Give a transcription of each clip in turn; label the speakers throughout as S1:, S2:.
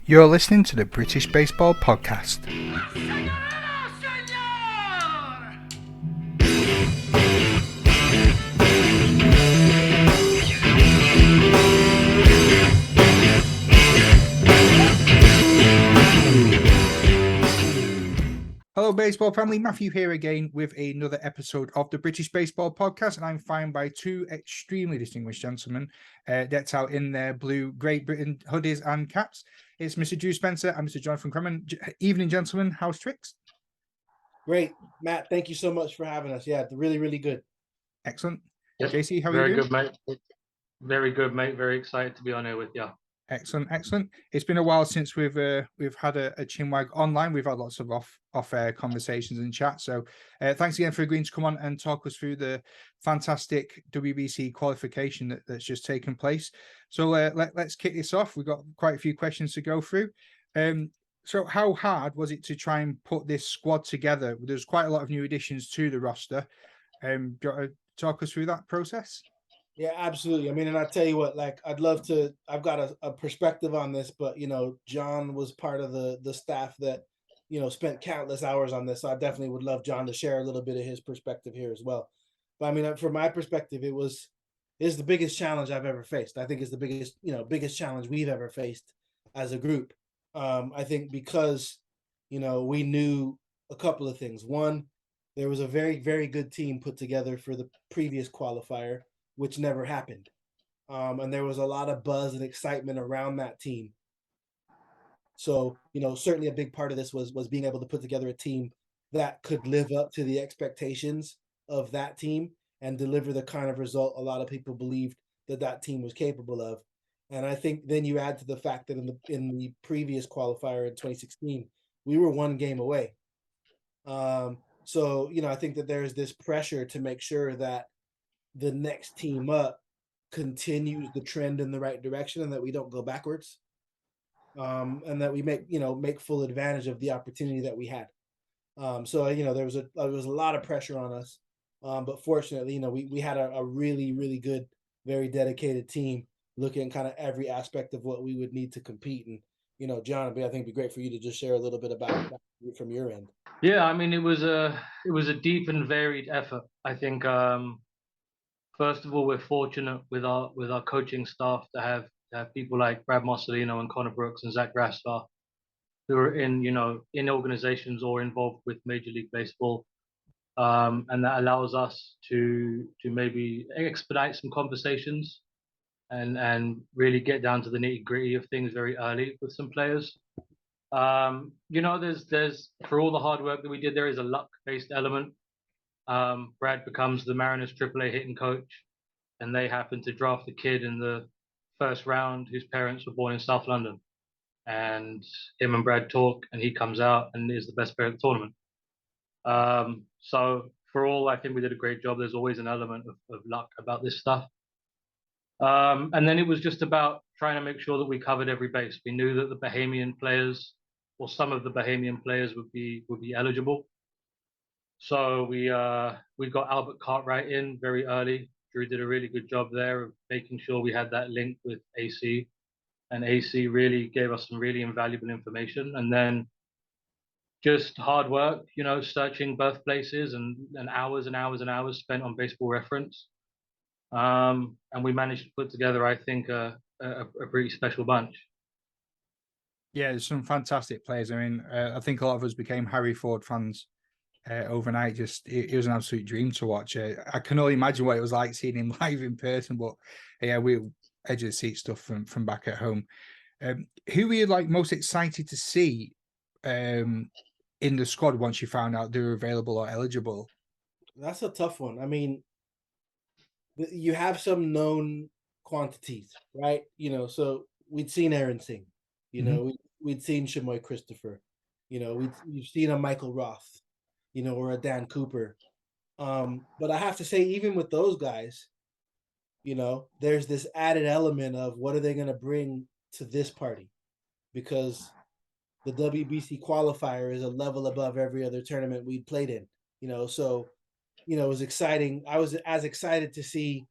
S1: You're listening to the British Baseball Podcast. Hello, baseball family. Matthew here again with another episode of the British Baseball Podcast, and I'm joined by two extremely distinguished gentlemen decked out in their blue Great Britain hoodies and caps. It's Mr. Drew Spencer and Mr. Jonathon Cramman. Evening, gentlemen. How's tricks?
S2: Great, Matt. Thank you so much for having us. Yeah, really, really good.
S1: Excellent.
S3: Yep.
S1: JC, how are
S3: Very
S1: you doing?
S3: good, mate. Very good, mate. Very excited to be on here with you.
S1: Excellent. It's been a while since we've had a chinwag online. We've had lots of off air conversations and chat. So thanks again for agreeing to come on and talk us through the fantastic WBC qualification that's just taken place. So let's kick this off. We've got quite a few questions to go through. So how hard was it to try and put this squad together? There's quite a lot of new additions to the roster. Do you want to talk us through that process?
S2: Yeah, absolutely. I mean, and I tell you what, like, I've got a perspective on this, but John was part of the staff that, spent countless hours on this. So I definitely would love John to share a little bit of his perspective here as well. But I mean, from my perspective, is the biggest challenge I've ever faced. I think it's the biggest challenge we've ever faced as a group. I think because, we knew a couple of things. One, there was a very, very good team put together for the previous qualifier, which never happened. And there was a lot of buzz and excitement around that team. So, certainly a big part of this was being able to put together a team that could live up to the expectations of that team and deliver the kind of result a lot of people believed that team was capable of. And I think then you add to the fact that in the previous qualifier in 2016, we were one game away. So, I think that there's this pressure to make sure that the next team up continues the trend in the right direction and that we don't go backwards. And that we make full advantage of the opportunity that we had. So there was a lot of pressure on us. But fortunately, we had a really, really good, very dedicated team looking at kind of every aspect of what we would need to compete. And, John, I think it'd be great for you to just share a little bit about that from your end.
S3: Yeah, I mean, it was a deep and varied effort. I think first of all, we're fortunate with our coaching staff to have people like Brad Marcelino and Connor Brooks and Zach Grastar, who are in organizations or involved with Major League Baseball, and that allows us to maybe expedite some conversations and really get down to the nitty gritty of things very early with some players. There's for all the hard work that we did, there is a luck based element. Brad becomes the Mariners AAA hitting coach, and they happen to draft the kid in the first round whose parents were born in South London. And him and Brad talk, and he comes out and is the best player at the tournament. So for all, I think we did a great job. There's always an element of luck about this stuff. And then it was just about trying to make sure that we covered every base. We knew that the Bahamian players, or some of the Bahamian players, would be eligible. So we got Albert Cartwright in very early. Drew did a really good job there of making sure we had that link with AC, and AC really gave us some really invaluable information. And then just hard work, searching birthplaces and hours and hours and hours spent on Baseball Reference. And we managed to put together, I think, a pretty special bunch.
S1: Yeah, there's some fantastic players. I mean, I think a lot of us became Harry Ford fans overnight. Just it was an absolute dream to watch. I can only imagine what it was like seeing him live in person. But yeah, we edge of the seat stuff from back at home. Who were you most excited to see in the squad once you found out they were available or eligible?
S2: That's a tough one. I mean, you have some known quantities, right? So we'd seen Aaron Singh, we'd seen Shamoy Christopher, we've seen a Michael Roth, or a Dan Cooper. But I have to say, even with those guys, there's this added element of what are they going to bring to this party? Because the WBC qualifier is a level above every other tournament we'd played in, so it was exciting. I was as excited to see,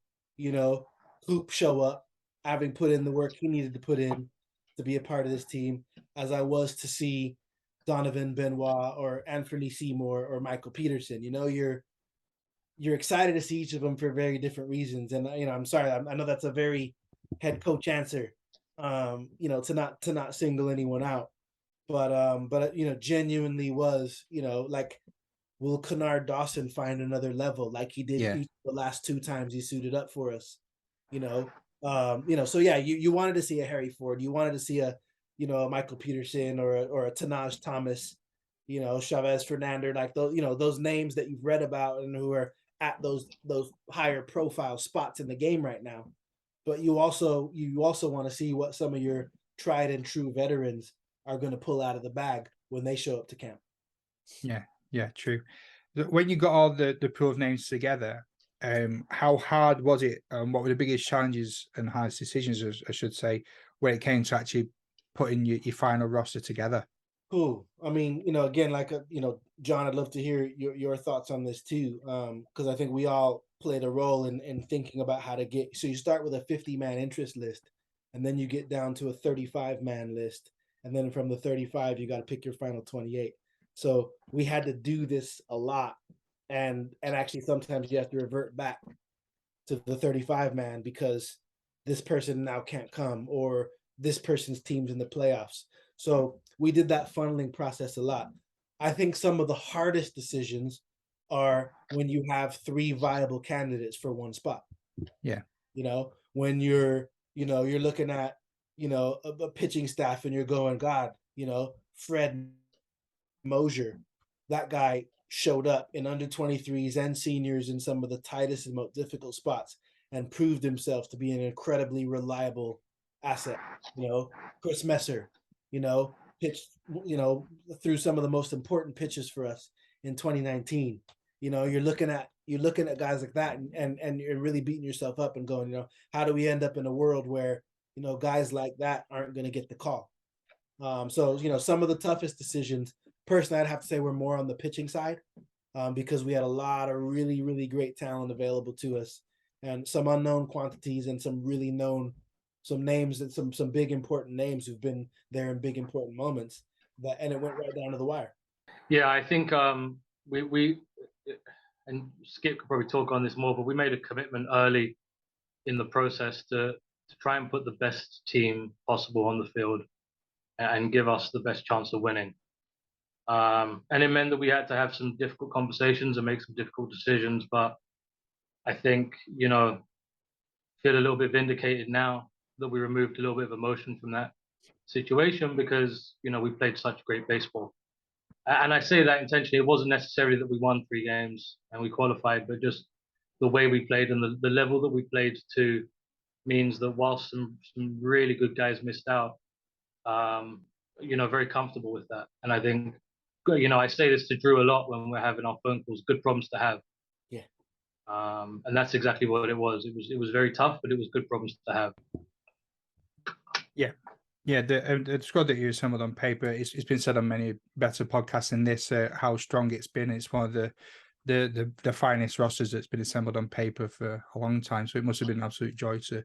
S2: Hoop show up, having put in the work he needed to put in to be a part of this team, as I was to see Donovan Benoit or Anthony Seymour or Michael Peterson. You're excited to see each of them for very different reasons. And I'm sorry, I know that's a very head coach answer, to not single anyone out, but genuinely was, like, will Kennard Dawson find another level like he did each of the last 2 times he suited up for us? So yeah, you wanted to see a Harry Ford, you wanted to see a Michael Peterson or a Tanaj Thomas, Chavez Fernander, like those names that you've read about and who are at those higher profile spots in the game right now. But you also want to see what some of your tried and true veterans are going to pull out of the bag when they show up to camp.
S1: Yeah, true. When you got all the pool of names together, how hard was it? What were the biggest challenges and hardest decisions, I should say, when it came to actually putting your final roster together?
S2: Cool. I mean, again, like, John, I'd love to hear your thoughts on this too, because I think we all played a role in thinking about how to get. So you start with a 50-man interest list, and then you get down to a 35-man list, and then from the 35, you got to pick your final 28. So we had to do this a lot, and actually sometimes you have to revert back to the 35-man because this person now can't come, or this person's team's in the playoffs. So we did that funneling process a lot. I think some of the hardest decisions are when you have 3 viable candidates for one spot.
S1: Yeah.
S2: When you're looking at, a pitching staff and you're going, God, Fred Mosier, that guy showed up in under 23s and seniors in some of the tightest and most difficult spots and proved himself to be an incredibly reliable asset. Chris Messer, pitched, through some of the most important pitches for us in 2019. You're looking at guys like that, and you're really beating yourself up and going, how do we end up in a world where, guys like that aren't going to get the call? So some of the toughest decisions, personally, I'd have to say we're more on the pitching side, because we had a lot of really, really great talent available to us, and some unknown quantities and some really known, some names and some big important names who've been there in big important moments, and it went right down to the wire.
S3: Yeah, I think we and Skip could probably talk on this more, but we made a commitment early in the process to try and put the best team possible on the field and give us the best chance of winning. And it meant that we had to have some difficult conversations and make some difficult decisions. But I think, feel a little bit vindicated now that we removed a little bit of emotion from that situation because, we played such great baseball. And I say that intentionally. It wasn't necessarily that we won 3 games and we qualified, but just the way we played and the level that we played to means that while some really good guys missed out, very comfortable with that. And I think, I say this to Drew a lot when we're having our phone calls, good problems to have.
S2: Yeah.
S3: And that's exactly what it was. It was very tough, but it was good problems to have.
S1: Yeah, the squad that you assembled on paper, it's been said on many better podcasts than this, how strong it's been. It's one of the finest rosters that's been assembled on paper for a long time. So it must have been an absolute joy to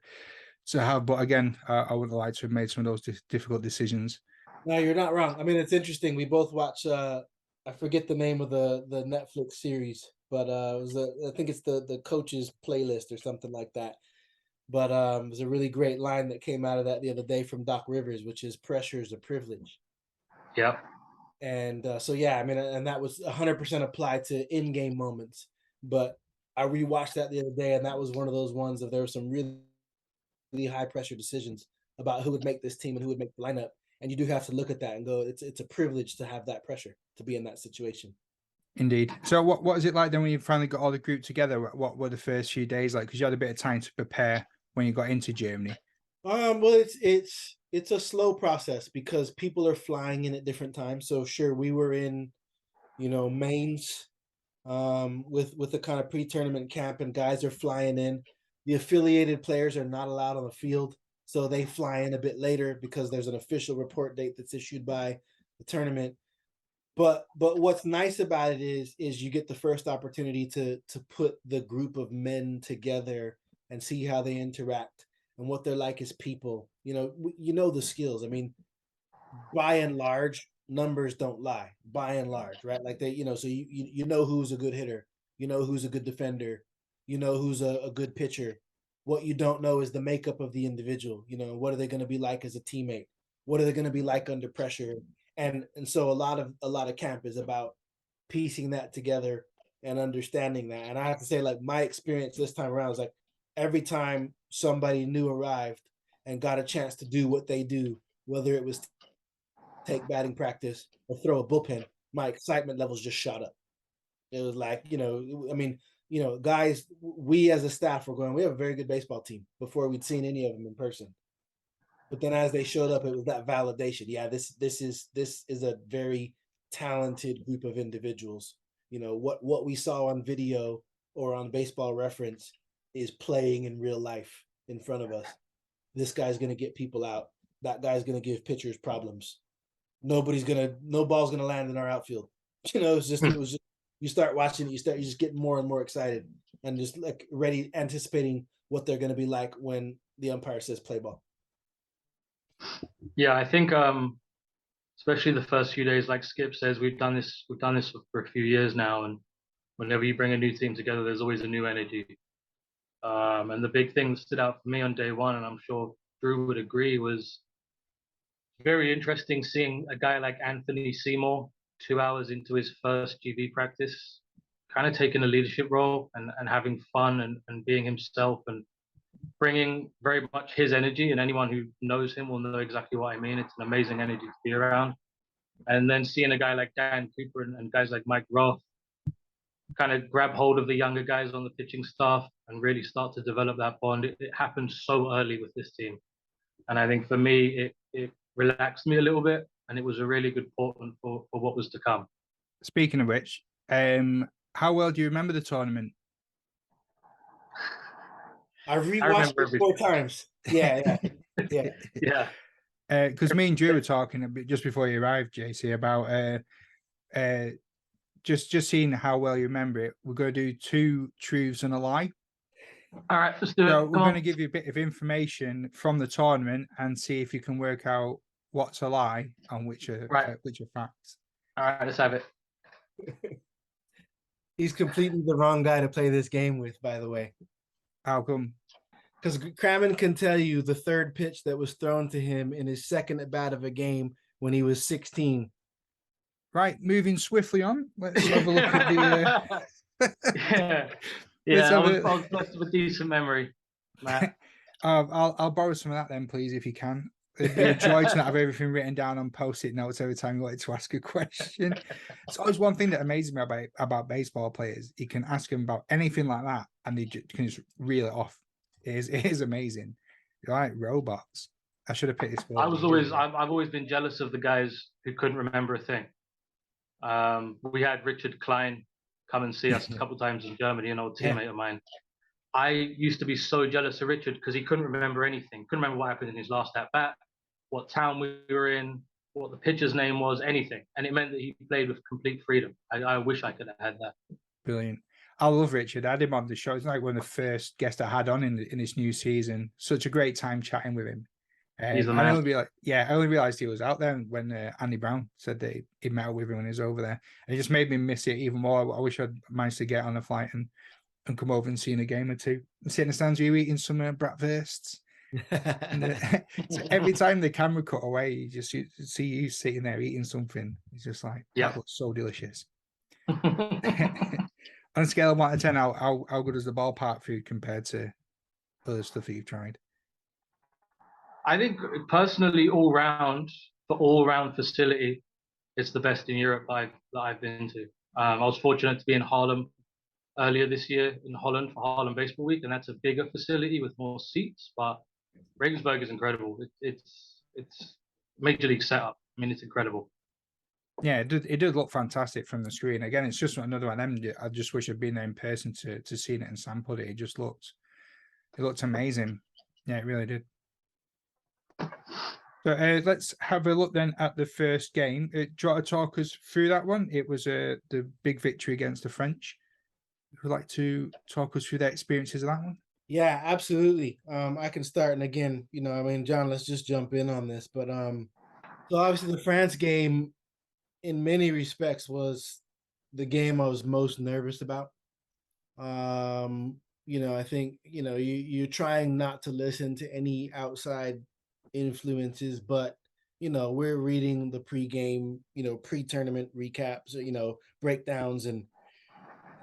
S1: have. But again, I would like to have made some of those difficult decisions.
S2: No, you're not wrong. I mean, it's interesting. We both watch. I forget the name of the Netflix series, but I think it's the Coach's Playlist or something like that. But it was a really great line that came out of that the other day from Doc Rivers, which is "Pressure is a privilege."
S3: Yeah.
S2: And so yeah, I mean, and that was 100% applied to in-game moments. But I rewatched that the other day, and that was one of those ones of there were some really, really high pressure decisions about who would make this team and who would make the lineup. And you do have to look at that and go, it's a privilege to have that pressure, to be in that situation. Indeed.
S1: So what was it like then when you finally got all the group together? What were the first few days like? Because you had a bit of time to prepare when you got into Germany.
S2: Well, it's a slow process because people are flying in at different times. So sure, we were in, Mainz, with the kind of pre-tournament camp, and guys are flying in. The affiliated players are not allowed on the field, so they fly in a bit later because there's an official report date that's issued by the tournament. But what's nice about it is you get the first opportunity to put the group of men together and see how they interact and what they're like as people. The skills. I mean, by and large, numbers don't lie. By and large, right? Like they, so you know who's a good hitter, you know who's a good defender, you know who's a good pitcher. What you don't know is the makeup of the individual. What are they going to be like as a teammate? What are they going to be like under pressure? And so a lot of camp is about piecing that together and understanding that. And I have to say, like, my experience this time around is like every time somebody new arrived and got a chance to do what they do, whether it was take batting practice or throw a bullpen, my excitement levels just shot up. It was like, I mean, guys, we as a staff were going, we have a very good baseball team before we'd seen any of them in person. But then as they showed up, it was that validation. Yeah, this is a very talented group of individuals. What we saw on video or on Baseball Reference is playing in real life in front of us. This guy's going to get people out. That guy's going to give pitchers problems. No ball's going to land in our outfield. It was just you start watching it, you just get more and more excited and just like ready, anticipating what they're going to be like when the umpire says play ball.
S3: Yeah, I think especially the first few days, like Skip says, we've done this for a few years now, and whenever you bring a new team together, there's always a new energy. And the big thing that stood out for me on day one, and I'm sure Drew would agree, was very interesting seeing a guy like Anthony Seymour 2 hours into his first GB practice, kind of taking a leadership role and having fun and being himself and bringing very much his energy. And anyone who knows him will know exactly what I mean. It's an amazing energy to be around. And then seeing a guy like Dan Cooper and guys like Mike Roth kind of grab hold of the younger guys on the pitching staff and really start to develop that bond. It happened so early with this team. And I think for me, it relaxed me a little bit, and it was a really good portent for what was to come.
S1: Speaking of which, how well do you remember the tournament?
S2: I rewatched it 4 times. Yeah.
S3: Yeah.
S1: Because me and Drew were talking a bit just before you arrived, JC, about just seeing how well you remember it. We're going to do 2 truths and a lie.
S3: All right, let's do it.
S1: So we're going to give you a bit of information from the tournament and see if you can work out what's a lie and which are facts.
S3: All right, let's have it.
S2: He's completely the wrong guy to play this game with, by the way.
S1: How come?
S2: Because Cramman can tell you the third pitch that was thrown to him in his second at bat of a game when he was 16.
S1: Right, moving swiftly on. Let's have a look at the.
S3: I was blessed with decent memory, Matt.
S1: I'll borrow some of that then, please, if you can. It'd be a joy to not have everything written down on post-it notes every time you wanted to ask a question. It's always one thing that amazes me about baseball players. You can ask them about anything like that, and they can just reel it off. It is amazing. You're like robots. I should have picked this.
S3: I've always been jealous of the guys who couldn't remember a thing. We had Richard Klein come and see us a couple of times in Germany, an old teammate of mine. I used to be so jealous of Richard because he couldn't remember anything. Couldn't remember what happened in his last at bat, what town we were in, what the pitcher's name was, anything. And it meant that he played with complete freedom. I wish I could have had that.
S1: Brilliant. I love Richard. I had him on the show. It's like one of the first guests I had on in this new season. Such a great time chatting with him.
S3: He's the man.
S1: I only realized he was out there when Andy Brown said that he met with him when he was over there. And it just made me miss it even more. I wish I'd managed to get on a flight and come over and see a game or two. And sit in the stands, you eating some bratwursts. So every time the camera cut away, you just see you sitting there eating something. It's just like, that looks so delicious. On a scale of 1 to 10, how good is the ballpark food compared to other stuff that you've tried?
S3: I think personally, all round facility, it's the best in Europe that I've been to. I was fortunate to be in Haarlem earlier this year in Holland for Haarlem Baseball Week, and that's a bigger facility with more seats. But Regensburg is incredible. It's major league setup. I mean, it's incredible.
S1: Yeah, it did look fantastic from the screen. Again, it's just another one of them. I just wish I'd been there in person to see it and sampled it. It looked amazing. Yeah, it really did. So let's have a look then at the first game. Do you want to talk us through that one? It was the big victory against the French. Would you like to talk us through the experiences of that one?
S2: Yeah, absolutely. I can start. And again, John, let's just jump in on this. But So obviously the France game, in many respects, was the game I was most nervous about. I think you're trying not to listen to any outside influences, but we're reading the pregame, pre-tournament recaps, breakdowns, and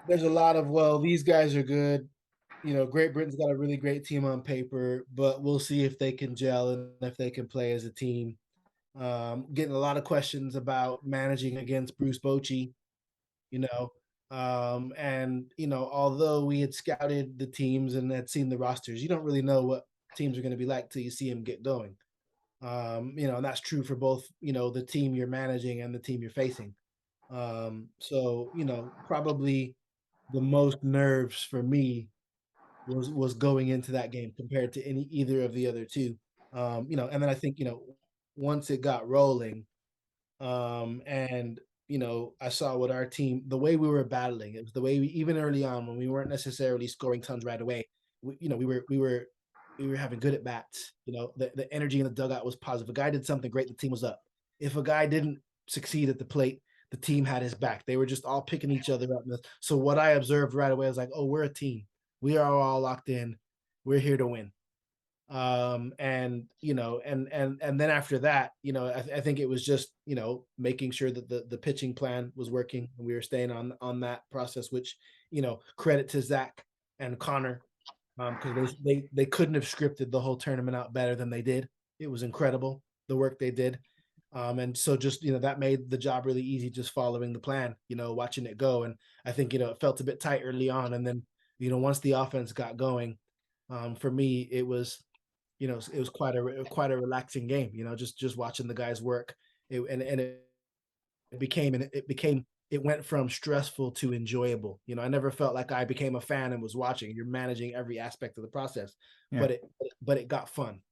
S2: there's a lot of, well, these guys are good. Great Britain's got a really great team on paper, but we'll see if they can gel and if they can play as a team. Getting a lot of questions about managing against Bruce Bochy, you know. And although we had scouted the teams and had seen the rosters, you don't really know what teams are going to be like till you see them get going. And that's true for both, the team you're managing and the team you're facing. So probably the most nerves for me was going into that game compared to either of the other two. And then I think once it got rolling, and I saw what our team, the way we were battling, it was the way we, even early on when we weren't necessarily scoring tons right away, we were having good at bats. The energy in the dugout was positive. If a guy did something great, the team was up. If a guy didn't succeed at the plate, the team had his back. They were just all picking each other up. So what I observed right away was like, oh, we're a team. We are all locked in. We're here to win. And then after that, I think it was just making sure that the pitching plan was working, and we were staying on that process, which credit to Zach and Connor, because they couldn't have scripted the whole tournament out better than they did. It was incredible the work they did. And so just that made the job really easy, just following the plan, watching it go. And I think it felt a bit tight early on, and then once the offense got going, for me it was it was quite a relaxing game, just watching the guys work. It went from stressful to enjoyable. I never felt like I became a fan and was watching. You're managing every aspect of the process,
S1: Yeah.
S2: but it got fun.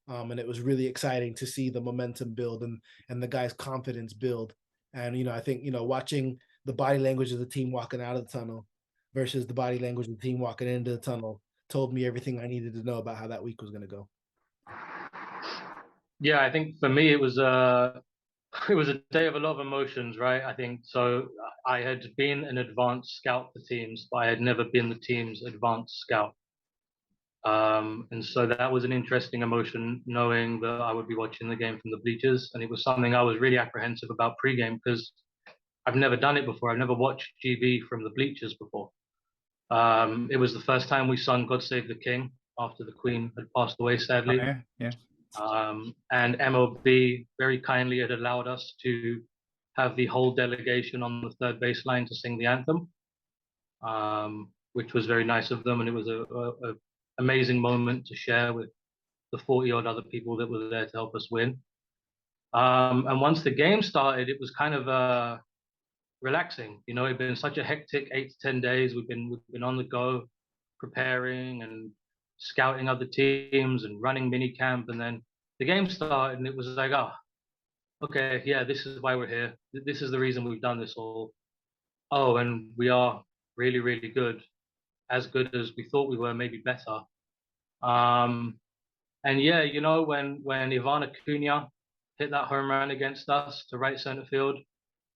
S2: And it was really exciting to see the momentum build and the guys' confidence build. And I think watching the body language of the team walking out of the tunnel versus the body language of the team walking into the tunnel told me everything I needed to know about how that week was going to go.
S3: Yeah, I think for me it was a day of a lot of emotions, right? I think so. I had been an advanced scout for teams, but I had never been the team's advanced scout. And so that was an interesting emotion, knowing that I would be watching the game from the bleachers, and it was something I was really apprehensive about pregame because I've never done it before. I've never watched GB from the bleachers before. It was the first time we sung "God Save the King" after the Queen had passed away, sadly.
S1: Oh, yeah.
S3: And MLB very kindly had allowed us to have the whole delegation on the third baseline to sing the anthem, which was very nice of them, and it was a amazing moment to share with the 40 odd other people that were there to help us win. And once the game started, it was kind of relaxing. It'd been such a hectic 8 to 10 days. We've been on the go, preparing and scouting other teams and running mini camp, and then the game started, and it was like, oh, okay, yeah, this is why we're here. This is the reason we've done this all. Oh, and we are really, really good, as good as we thought we were, maybe better. And yeah, when Ivan Acuna hit that home run against us to right center field,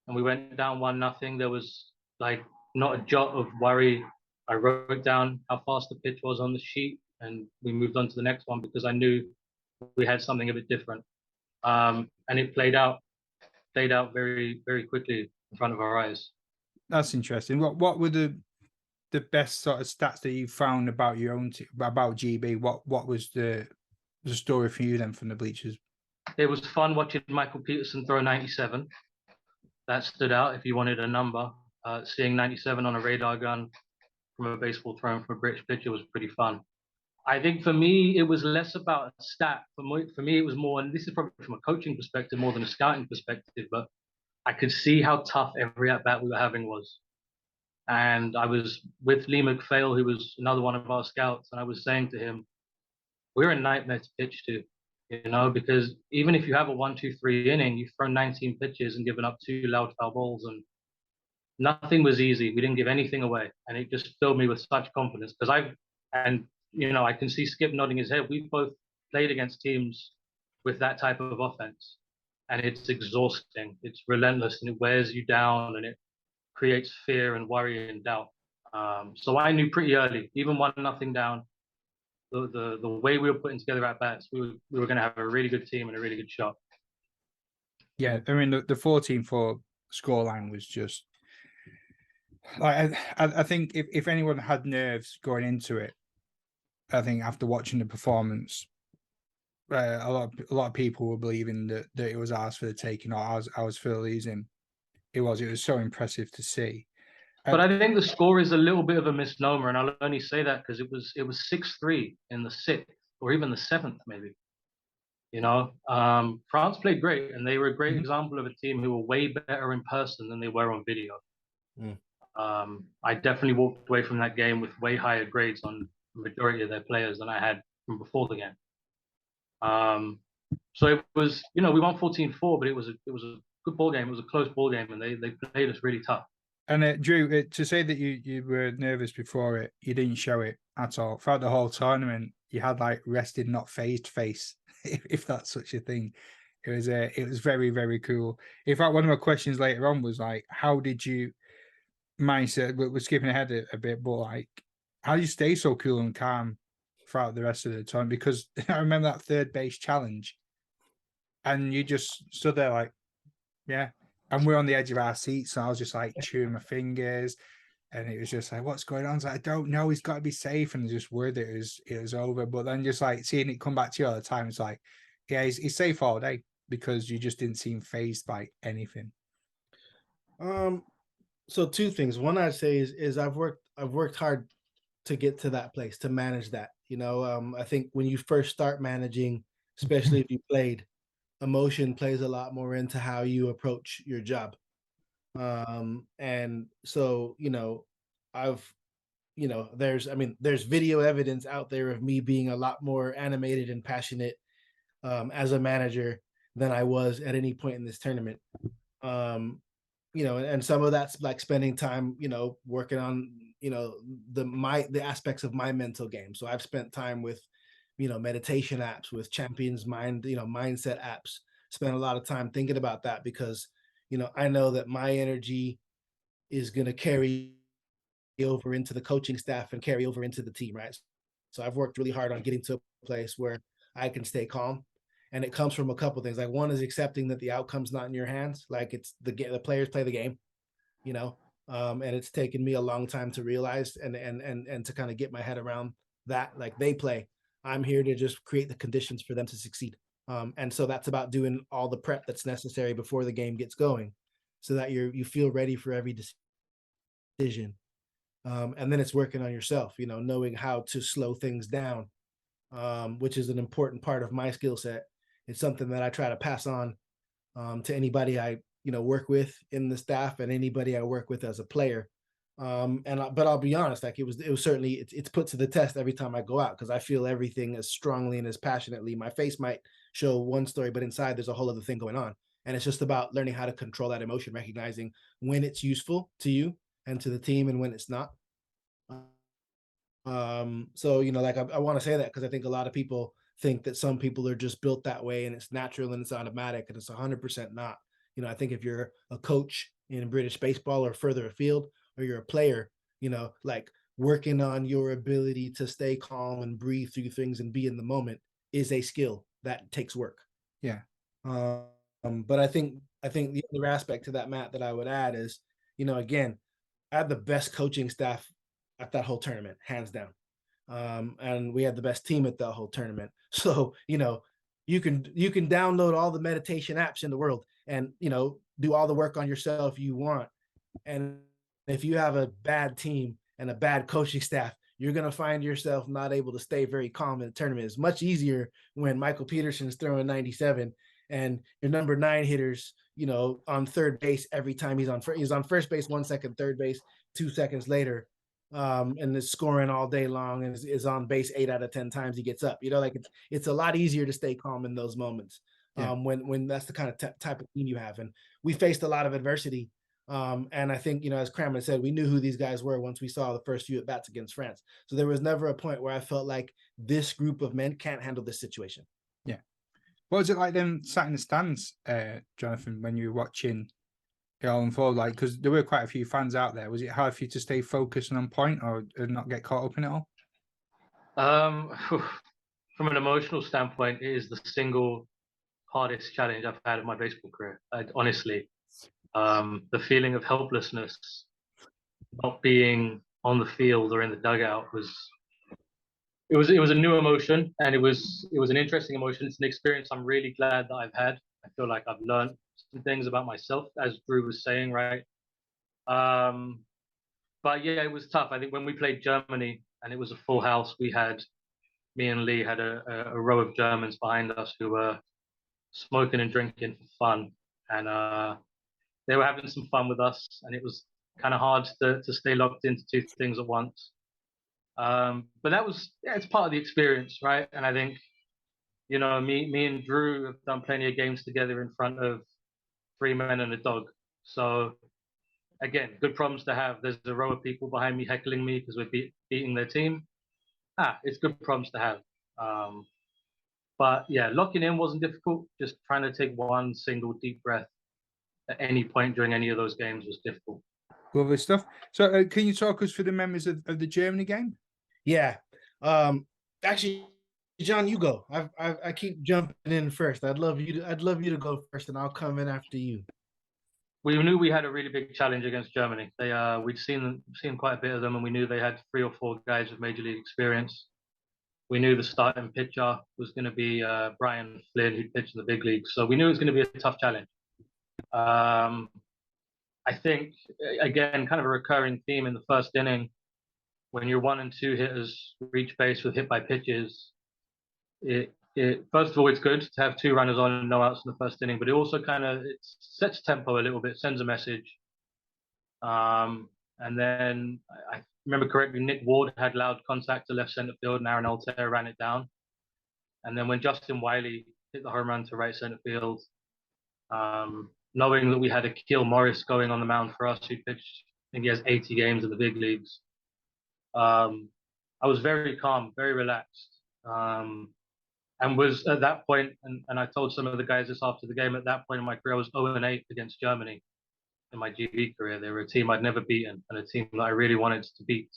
S3: and we went down 1-0, there was like not a jot of worry. I wrote down how fast the pitch was on the sheet, and we moved on to the next one because I knew we had something a bit different. And it played out very, very quickly in front of our eyes.
S1: That's interesting. What were the best sort of stats that you found about your own about GB? What was the story for you then from the bleachers?
S3: It was fun watching Michael Peterson throw 97. That stood out if you wanted a number. Seeing 97 on a radar gun from a baseball thrown from a British pitcher was pretty fun. I think for me, it was less about a stat. For me, it was more, and this is probably from a coaching perspective more than a scouting perspective, but I could see how tough every at-bat we were having was. And I was with Lee McPhail, who was another one of our scouts, and I was saying to him, we're a nightmare to pitch to, because even if you have a 1-2-3 inning, you've thrown 19 pitches and given up 2 loud foul balls, and nothing was easy. We didn't give anything away, and it just filled me with such confidence because I can see Skip nodding his head. We've both played against teams with that type of offense, and it's exhausting. It's relentless, and it wears you down, and it creates fear and worry and doubt. So I knew pretty early, even 1-0 down, the way we were putting together at bats, we were going to have a really good team and a really good shot.
S1: Yeah, I mean the 14-4 scoreline was just like I think if anyone had nerves going into it, I think after watching the performance, a lot of people were believing that it was ours for the taking or ours for the losing. It was so impressive to see.
S3: But I think the score is a little bit of a misnomer, and I'll only say that because it was 6-3 in the 6th or even the 7th, maybe. You know, France played great, and they were a great example of a team who were way better in person than they were on video. I definitely walked away from that game with way higher grades on the majority of their players than I had from before the game. So it was, we won 14-4, but it was a good ball game. It was a close ball game, and they played us really tough.
S1: And Drew, to say that you were nervous before it, you didn't show it at all. Throughout the whole tournament, you had like rested, not phased face, if that's such a thing. It was very, very cool. In fact, one of my questions later on was like, how did you manage to, we're skipping ahead a bit, but like, how do you stay so cool and calm throughout the rest of the time? Because I remember that third base challenge, and you just stood there like, yeah. And we're on the edge of our seats, so I was just like chewing my fingers, and it was just like, what's going on? I was like, I don't know, he's got to be safe, and just worried it was over. But then just like seeing it come back to you all the time, it's like, yeah, he's safe all day because you just didn't seem phased by anything.
S2: So two things. One I'd say is I've worked hard to get to that place, to manage that. I think when you first start managing, especially if you played, emotion plays a lot more into how you approach your job. And so, there's video evidence out there of me being a lot more animated and passionate as a manager than I was at any point in this tournament. And some of that's like spending time, working on, the aspects of my mental game. So I've spent time with, meditation apps, with Champions Mind, mindset apps, spent a lot of time thinking about that because, I know that my energy is going to carry over into the coaching staff and carry over into the team, right? So I've worked really hard on getting to a place where I can stay calm. And it comes from a couple of things. Like one is accepting that the outcome's not in your hands. Like it's the players play the game, and it's taken me a long time to realize and to kind of get my head around that. Like they play, I'm here to just create the conditions for them to succeed. And so that's about doing all the prep that's necessary before the game gets going, so that you feel ready for every decision. And then it's working on yourself, knowing how to slow things down, which is an important part of my skill set. It's something that I try to pass on to anybody I work with in the staff and anybody I work with as a player. But I'll be honest, like it was certainly it's put to the test every time I go out because I feel everything as strongly and as passionately. My face might show one story, but inside there's a whole other thing going on. And it's just about learning how to control that emotion, recognizing when it's useful to you and to the team and when it's not. So like I want to say that because I think a lot of people think that some people are just built that way and it's natural and it's automatic, and it's 100% not. I think if you're a coach in British baseball or further afield, or you're a player, like working on your ability to stay calm and breathe through things and be in the moment is a skill that takes work.
S1: Yeah.
S2: But I think the other aspect to that, Matt, that I would add is, again, I had the best coaching staff at that whole tournament, hands down. And we had the best team at the whole tournament. So, you can download all the meditation apps in the world and, do all the work on yourself you want. And if you have a bad team and a bad coaching staff, you're going to find yourself not able to stay very calm in the tournament. It's much easier when Michael Peterson's throwing 97 and your number 9 hitters, on third base every time he's on first base, 1 second, third base, 2 seconds later. And is scoring all day long and is on base 8 out of 10 times he gets up. Like it's a lot easier to stay calm in those moments.
S1: Yeah.
S2: When that's the kind of type of team you have. And we faced a lot of adversity. And I think, as Cramman said, we knew who these guys were once we saw the first few at bats against France. So there was never a point where I felt like this group of men can't handle this situation.
S1: Yeah. What was it like then sat in the stands, Jonathan, when you were watching it all unfold? Like, because there were quite a few fans out there. Was it hard for you to stay focused and on point, or not get caught up in it all?
S3: From an emotional standpoint, it is the single hardest challenge I've had in my baseball career. Honestly, the feeling of helplessness, not being on the field or in the dugout was a new emotion, and it was an interesting emotion. It's an experience I'm really glad that I've had. I feel like I've learned some things about myself, as Drew was saying, right? But yeah, it was tough. I think when we played Germany and it was a full house, me and Lee had a row of Germans behind us who were smoking and drinking for fun, and they were having some fun with us, and it was kind of hard to stay locked into two things at once. But that was, yeah, it's part of the experience, right? And I think, you know, me and Drew have done plenty of games together in front of three men and a dog. So again, good problems to have. There's a row of people behind me heckling me because we're beating their team. It's good problems to have. But yeah, locking in wasn't difficult. Just trying to take one single deep breath at any point during any of those games was difficult.
S1: Lovely stuff. So, can you talk us through the memories of the Germany game?
S2: Yeah. Actually, John, you go. I keep jumping in first. I'd love you to go first, and I'll come in after you.
S3: We knew we had a really big challenge against Germany. We'd seen quite a bit of them, and we knew they had 3 or 4 guys with major league experience. We knew the starting pitcher was going to be Brian Flynn, who'd pitched in the big leagues. So we knew it was going to be a tough challenge. I think, again, kind of a recurring theme in the first inning, when your 1 and 2 hitters reach base with hit by pitches, first of all, it's good to have 2 runners on and no outs in the first inning, but it also kind of sets tempo a little bit, sends a message. And then I remember correctly, Nick Ward had loud contact to left center field, and Aaron Altair ran it down. And then when Justin Wiley hit the home run to right center field, knowing that we had Akil Morris going on the mound for us, who pitched, I think he has 80 games in the big leagues. I was very calm, very relaxed, and was at that point, and I told some of the guys this after the game, at that point in my career, I was 0-8 against Germany in my GB career. They were a team I'd never beaten and a team that I really wanted to beat.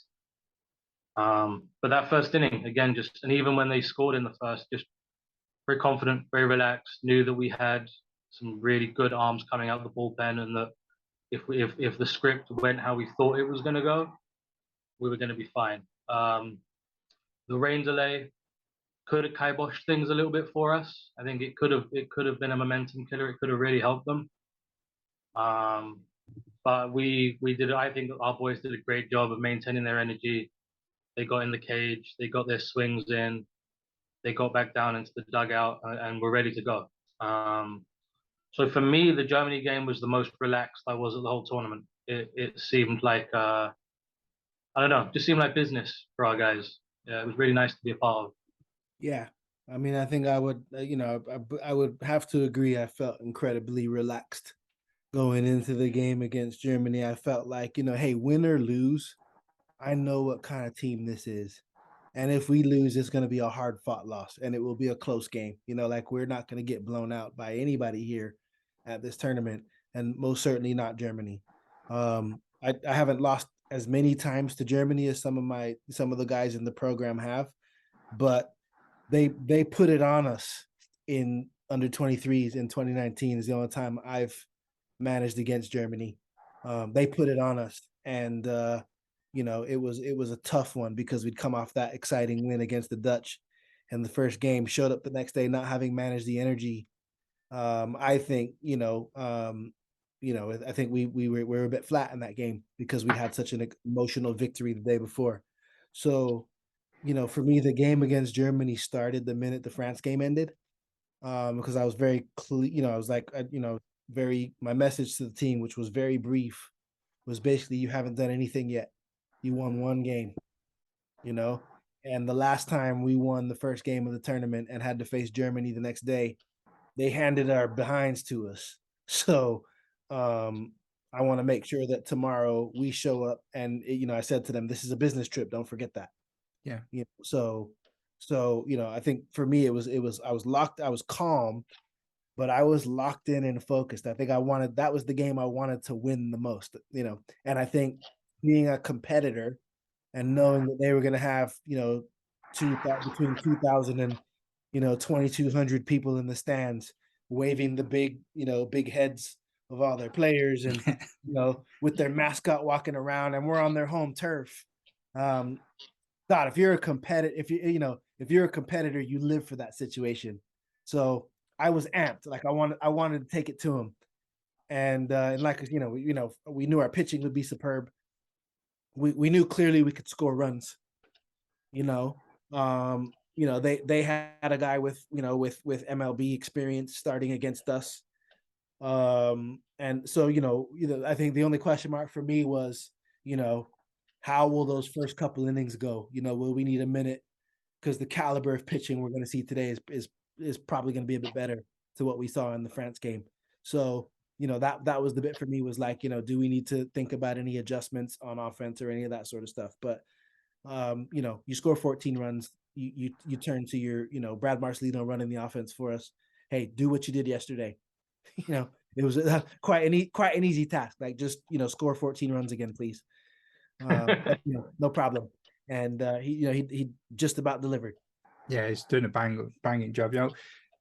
S3: But that first inning, again, and even when they scored in the first, just very confident, very relaxed, knew that we had some really good arms coming out of the bullpen, and that if the script went how we thought it was going to go, we were going to be fine. The rain delay could have kiboshed things a little bit for us. I think it could have been a momentum killer. It could have really helped them. But we did. I think our boys did a great job of maintaining their energy. They got in the cage. They got their swings in. They got back down into the dugout and were ready to go. So for me, the Germany game was the most relaxed I was at the whole tournament. It seemed like I don't know, just seemed like business for our guys. Yeah, it was really nice to be a part of.
S2: Yeah, I mean, I think I would, I would have to agree. I felt incredibly relaxed going into the game against Germany. I felt like, hey, win or lose, I know what kind of team this is. And if we lose, it's going to be a hard fought loss, and it will be a close game. Like, we're not going to get blown out by anybody here at this tournament, and most certainly not Germany. I haven't lost as many times to Germany as some of the guys in the program have, but they put it on us in under 23s in 2019 is the only time I've managed against Germany. They put it on us, and it was a tough one because we'd come off that exciting win against the Dutch in the first game, showed up the next day not having managed the energy. I think I think we were a bit flat in that game because we'd had such an emotional victory the day before. So, for me, the game against Germany started the minute the France game ended, because I was very clear. I was like, my message to the team, which was very brief, was basically, you haven't done anything yet. You won one game, and the last time we won the first game of the tournament and had to face Germany the next day, they handed our behinds to us. So I want to make sure that tomorrow we show up, and I said to them, this is a business trip. Don't forget that.
S1: Yeah.
S2: So So, I think for me, I was locked, I was calm, but I was locked in and focused. I think that was the game I wanted to win the most, and I think being a competitor and knowing that they were going to have, between 2,000 and, 2,200 people in the stands waving the big heads of all their players and, with their mascot walking around, and we're on their home turf. God, if you're a competitor, if you're a competitor, you live for that situation. So I was amped. Like I wanted to take it to him. And like, we knew our pitching would be superb. We knew clearly we could score runs. They had a guy with MLB experience starting against us. And so, I think the only question mark for me was, how will those first couple innings go? Will we need a minute? Because the caliber of pitching we're going to see today is probably going to be a bit better to what we saw in the France game. So, that was the bit for me, was like, do we need to think about any adjustments on offense or any of that sort of stuff? But, you score 14 runs, you turn to your, Brad Marcelino running the offense for us. Hey, do what you did yesterday. It was quite an easy task. Like, just, score 14 runs again, please. No problem. And he just about delivered.
S1: Yeah, he's doing a banging job.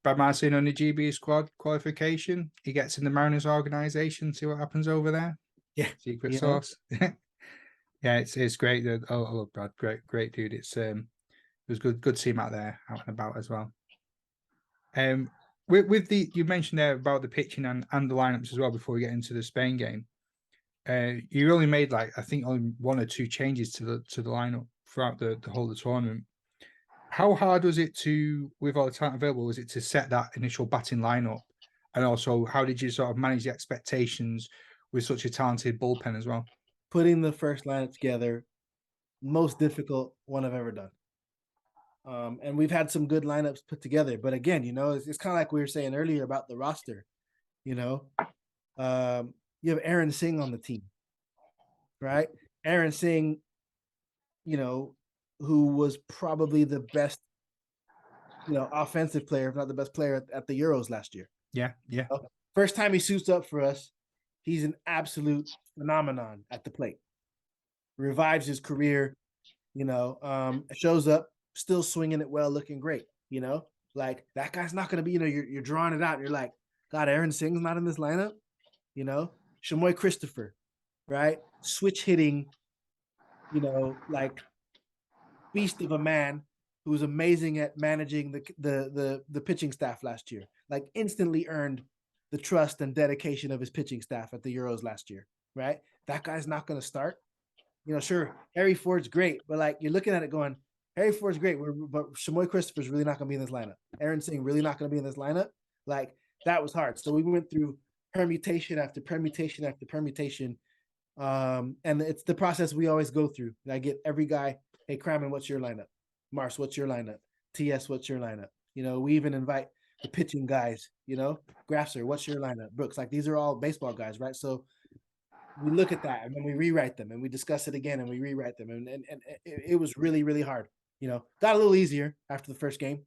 S1: Brad Martin on the GB squad qualification. He gets in the Mariners organization. See what happens over there.
S2: Yeah,
S1: secret sauce. Yeah, it's great. I love Brad. Great dude. It was good to see him out there, out and about as well. With the, you mentioned there about the pitching and the lineups as well before we get into the Spain game. You only made I think only 1 or 2 changes to the lineup throughout the whole of the tournament. How hard was it with all the talent available, was it to set that initial batting lineup? And also, how did you sort of manage the expectations with such a talented bullpen as well?
S2: Putting the first lineup together, most difficult one I've ever done. And we've had some good lineups put together, but again, it's kind of like we were saying earlier about the roster. You have Aaron Singh on the team, right? Aaron Singh, who was probably the best, offensive player, if not the best player at the Euros last year.
S1: Yeah.
S2: First time he suits up for us, he's an absolute phenomenon at the plate. Revives his career, shows up, still swinging it well, looking great. Like, that guy's not going to be, you're drawing it out. And you're like, God, Aaron Singh's not in this lineup. Shamoy Christopher, right? Switch hitting, like, beast of a man who was amazing at managing the pitching staff last year. Like, instantly earned the trust and dedication of his pitching staff at the Euros last year, right? That guy's not going to start. Sure, Harry Ford's great, but like, you're looking at it going, Harry Ford's great, but Shamoy Christopher's really not going to be in this lineup. Aaron Singh really not going to be in this lineup. Like, that was hard. So we went through permutation after permutation after permutation. And it's the process we always go through. I get every guy, hey, Cramman, what's your lineup? Mars, what's your lineup? TS, what's your lineup? We even invite the pitching guys, Grafser, what's your lineup? Brooks, like, these are all baseball guys, right? So we look at that and then we rewrite them and we discuss it again and we rewrite them. And it was really, really hard. Got a little easier after the first game.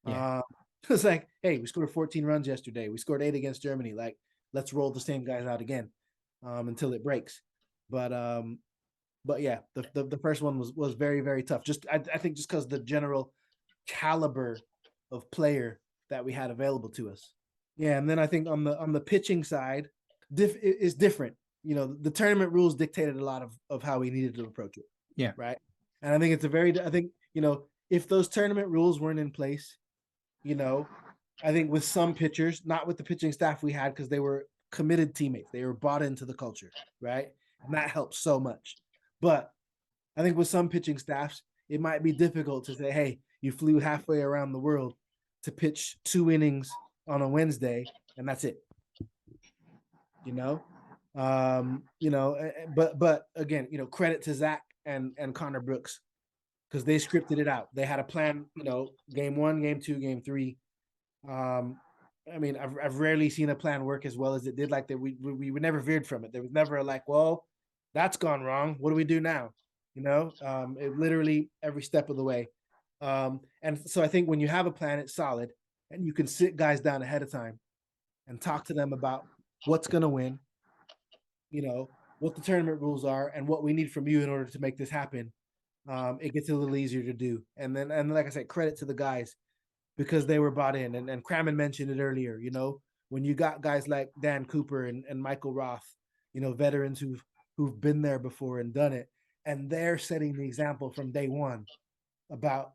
S1: Yeah.
S2: It's like, hey, we scored 14 runs yesterday. We scored 8 against Germany. Like, let's roll the same guys out again until it breaks. But yeah, the first one was very, very tough. I think just because the general caliber of player that we had available to us. Yeah, and then I think on the pitching side, is different. The tournament rules dictated a lot of how we needed to approach it.
S1: Yeah.
S2: Right. And I think if those tournament rules weren't in place, I think with some pitchers, not with the pitching staff we had, because they were committed teammates, they were bought into the culture, right? And that helps so much. But I think with some pitching staffs, it might be difficult to say, hey, you flew halfway around the world to pitch 2 innings on a Wednesday, and that's it. But again, credit to Zach and Connor Brooks, because they scripted it out. They had a plan, game 1, game 2, game 3. I've rarely seen a plan work as well as it did. Like, that we never veered from it. There was never like, well, that's gone wrong. What do we do now? It literally every step of the way. And so I think when you have a plan, it's solid, and you can sit guys down ahead of time and talk to them about what's going to win, what the tournament rules are, and what we need from you in order to make this happen. It gets a little easier to do. And like I said, credit to the guys because they were bought in. And Cramman mentioned it earlier, when you got guys like Dan Cooper and Michael Roth, veterans who've been there before and done it, and they're setting the example from day one about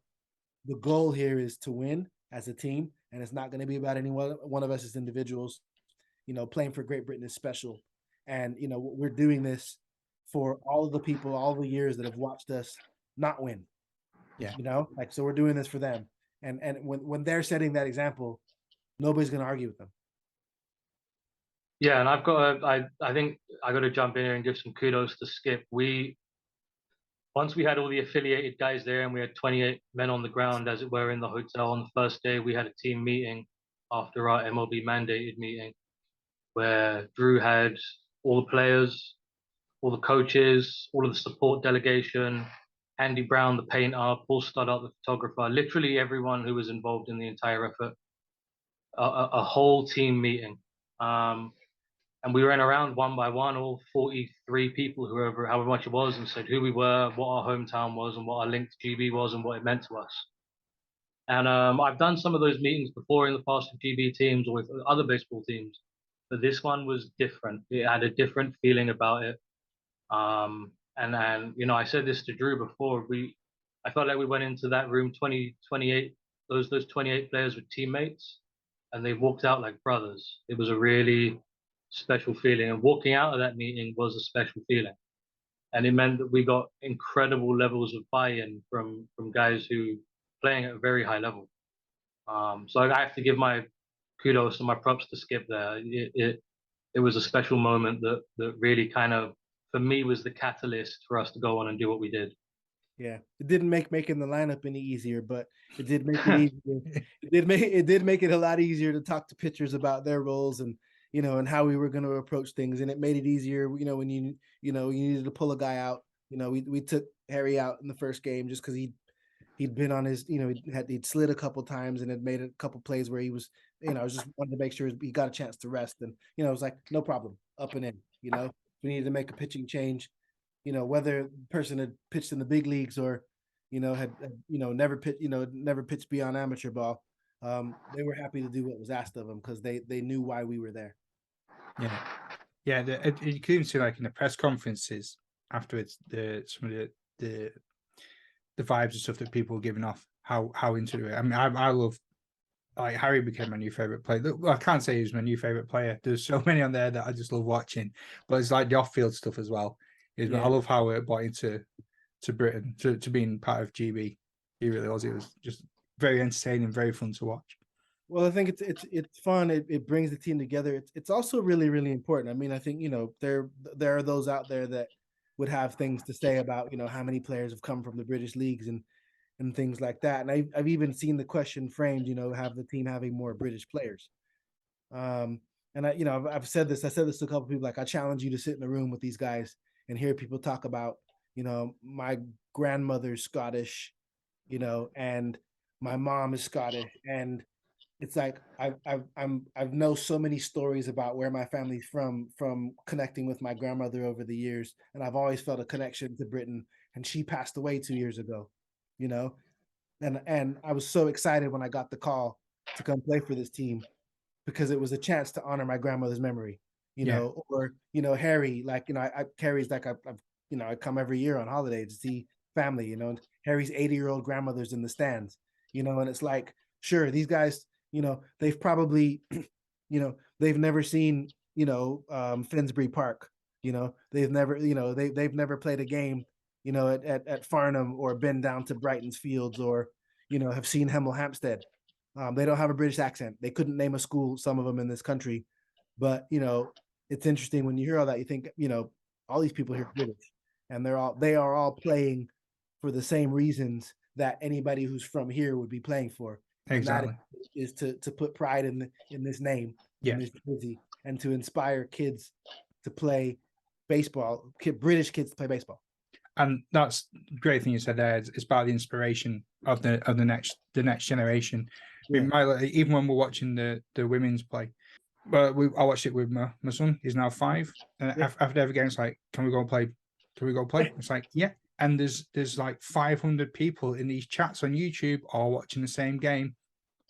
S2: the goal here is to win as a team, and it's not going to be about any one of us as individuals. Playing for Great Britain is special, and we're doing this for all of the people, all the years that have watched us not win.
S1: Yeah.
S2: So we're doing this for them, and when they're setting that example, nobody's going to argue with them.
S3: Yeah, and I think I got to jump in here and give some kudos to Skip. Once we had all the affiliated guys there and we had 28 men on the ground, as it were, in the hotel on the first day, we had a team meeting after our MLB mandated meeting where Drew had all the players, all the coaches, all of the support delegation, Andy Brown, the painter, Paul Stoddart, the photographer, literally everyone who was involved in the entire effort, a whole team meeting. And we ran around one by one, all 43 people, however much it was, and said who we were, what our hometown was, and what our link to GB was, and what it meant to us. And I've done some of those meetings before in the past with GB teams or with other baseball teams, but this one was different. It had a different feeling about it. And I said this to Drew before. I felt like we went into that room 28, those 28 players with teammates, and they walked out like brothers. It was a really special feeling, and walking out of that meeting was a special feeling, and it meant that we got incredible levels of buy-in from guys who playing at a very high level. So I have to give my kudos and my props to Skip there. It was a special moment that really kind of, for me, was the catalyst for us to go on and do what we did.
S2: Yeah, it didn't make making the lineup any easier, but it did make it easier. It did make it a lot easier to talk to pitchers about their roles and and how we were going to approach things, and it made it easier. When you needed to pull a guy out. We took Harry out in the first game just because he'd been on his he'd slid a couple times and had made a couple plays where he was I was just wanted to make sure he got a chance to rest, and it was like no problem, up and in. We needed to make a pitching change. Whether the person had pitched in the big leagues or, had never pitched beyond amateur ball, they were happy to do what was asked of them because they knew why we were there.
S1: Yeah. You could even see, like, in the press conferences afterwards, some of the vibes and stuff that people were giving off, how into it. I mean, I love, like, Harry became my new favorite player. Well, I can't say he was my new favorite player. There's so many on there that I just love watching, but it's like the off-field stuff as well. Yeah. I love how it brought into Britain to being part of GB. He really was. It was just very entertaining, very fun to watch.
S2: Well, I think it's fun. It brings the team together. It's also really, really important. I mean, I think there are those out there that would have things to say about how many players have come from the British leagues and things like that. And I've even seen the question framed, have the team having more British players. And I've said this. I said this to a couple of people. Like, I challenge you to sit in a room with these guys and hear people talk about, my grandmother's Scottish, and my mom is Scottish, and it's like I've know so many stories about where my family's from connecting with my grandmother over the years, and I've always felt a connection to Britain. And she passed away 2 years ago, and I was so excited when I got the call to come play for this team because it was a chance to honor my grandmother's memory. Or Harry, like Harry's like I come every year on holiday to see family. And Harry's 80-year-old grandmother's in the stands. And it's like, sure, these guys, they've probably, they've never seen, Finsbury Park. They've never, they've never played a game, at Farnham or been down to Brighton's Fields or, have seen Hemel Hempstead. They don't have a British accent. They couldn't name a school, some of them in this country. But, it's interesting when you hear all that, you think, all these people here are British, and they are all playing for the same reasons that anybody who's from here would be playing for.
S1: Exactly.
S2: And that is to put pride in this name, in this jersey, and to inspire kids to play baseball, British kids to play baseball.
S1: And that's a great thing you said there. It's about the inspiration of the next generation.
S2: Yeah.
S1: Even when we're watching the women's play, but I watched it with my son. He's now 5, and
S2: Yeah.
S1: after every game, it's like, can we go play? Can we go play? It's like, yeah. And there's like 500 people in these chats on YouTube all watching the same game.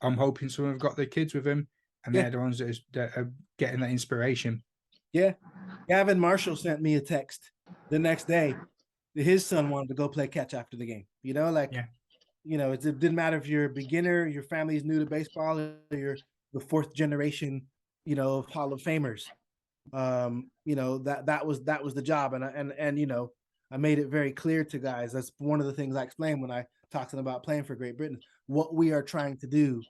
S1: I'm hoping some have got their kids with them, and
S2: Yeah.
S1: they're the ones that are getting that inspiration.
S2: Yeah. Gavin Marshall sent me a text the next day that his son wanted to go play catch after the game. You know, like,
S1: Yeah.
S2: you know, it didn't matter if you're a beginner, your family's new to baseball, or you're the 4th generation, you know, of Hall of Famers. You know, that was the job. And you know, I made it very clear to guys. That's one of the things I explained when I talking about playing for Great Britain. What we are trying to do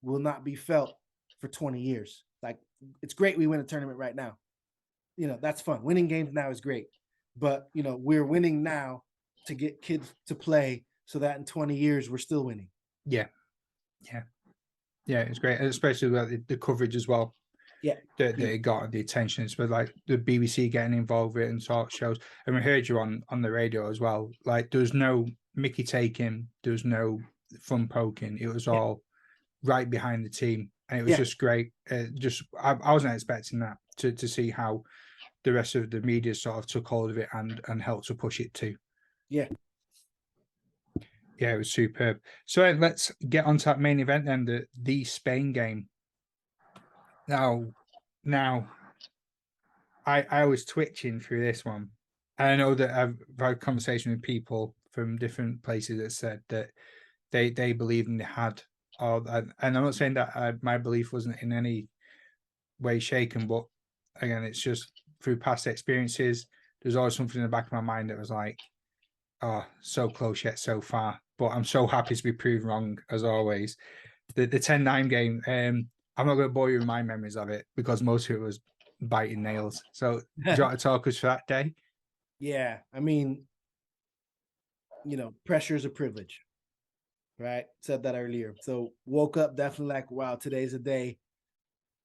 S2: will not be felt for 20 years. Like, it's great we win a tournament right now. You know, that's fun. Winning games now is great. But, you know, we're winning now to get kids to play so that in 20 years we're still winning.
S1: Yeah. It's great, especially with the coverage as well.
S2: Yeah.
S1: That it got the attention. It's like the BBC getting involved with it and talk shows. And we heard you on the radio as well. Like, there was no Mickey taking, there was no fun poking. It was all right behind the team, and it was just great. I wasn't expecting that to see how the rest of the media sort of took hold of it and helped to push it too.
S2: Yeah.
S1: Yeah, it was superb. So let's get on to that main event then, the Spain game. Now, I was twitching through this one. And I know that I've had conversation with people from different places that said that they believed and they had. And I'm not saying that my belief wasn't in any way shaken, but again, it's just through past experiences. There's always something in the back of my mind that was like, oh, so close yet so far. But I'm so happy to be proven wrong as always. The 10-9 game, I'm not going to bore you with my memories of it because most of it was biting nails. So do you want to talk us for that day?
S2: Yeah. I mean, you know, pressure is a privilege, right? Said that earlier. So woke up definitely like, wow, today's a day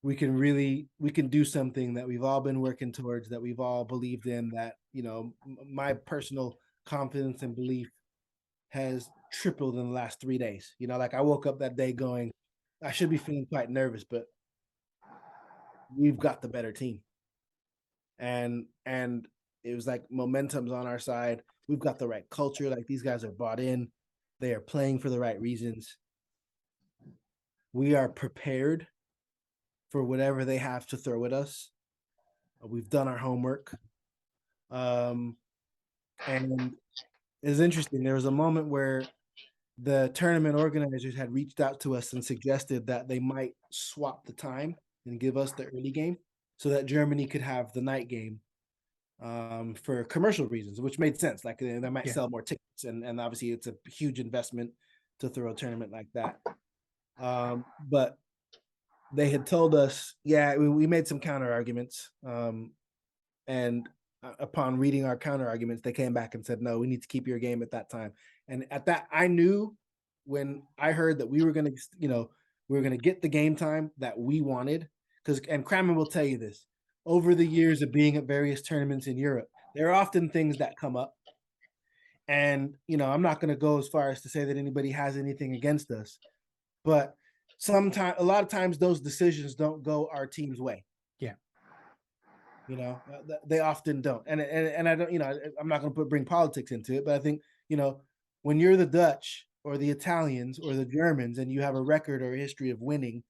S2: we can do something that we've all been working towards, that we've all believed in, that, you know, my personal confidence and belief has tripled in the last 3 days. You know, like, I woke up that day going, I should be feeling quite nervous, but we've got the better team. And it was like momentum's on our side. We've got the right culture. Like, these guys are bought in. They are playing for the right reasons. We are prepared for whatever they have to throw at us. We've done our homework. And it's interesting. There was a moment where the tournament organizers had reached out to us and suggested that they might swap the time and give us the early game so that Germany could have the night game for commercial reasons, which made sense. Like, they might sell more tickets, and obviously it's a huge investment to throw a tournament like that. But they had told us, we made some counter arguments. And upon reading our counter arguments, they came back and said, no, we need to keep your game at that time. And at that, I knew when I heard that we were going to, you know, we were going to get the game time that we wanted. And Cramman will tell you this, over the years of being at various tournaments in Europe, there are often things that come up. And, you know, I'm not going to go as far as to say that anybody has anything against us, but a lot of times those decisions don't go our team's way.
S1: Yeah.
S2: You know, they often don't. And I don't, you know, I'm not going to bring politics into it, but I think, you know, when you're the Dutch or the Italians or the Germans and you have a record or a history of winning,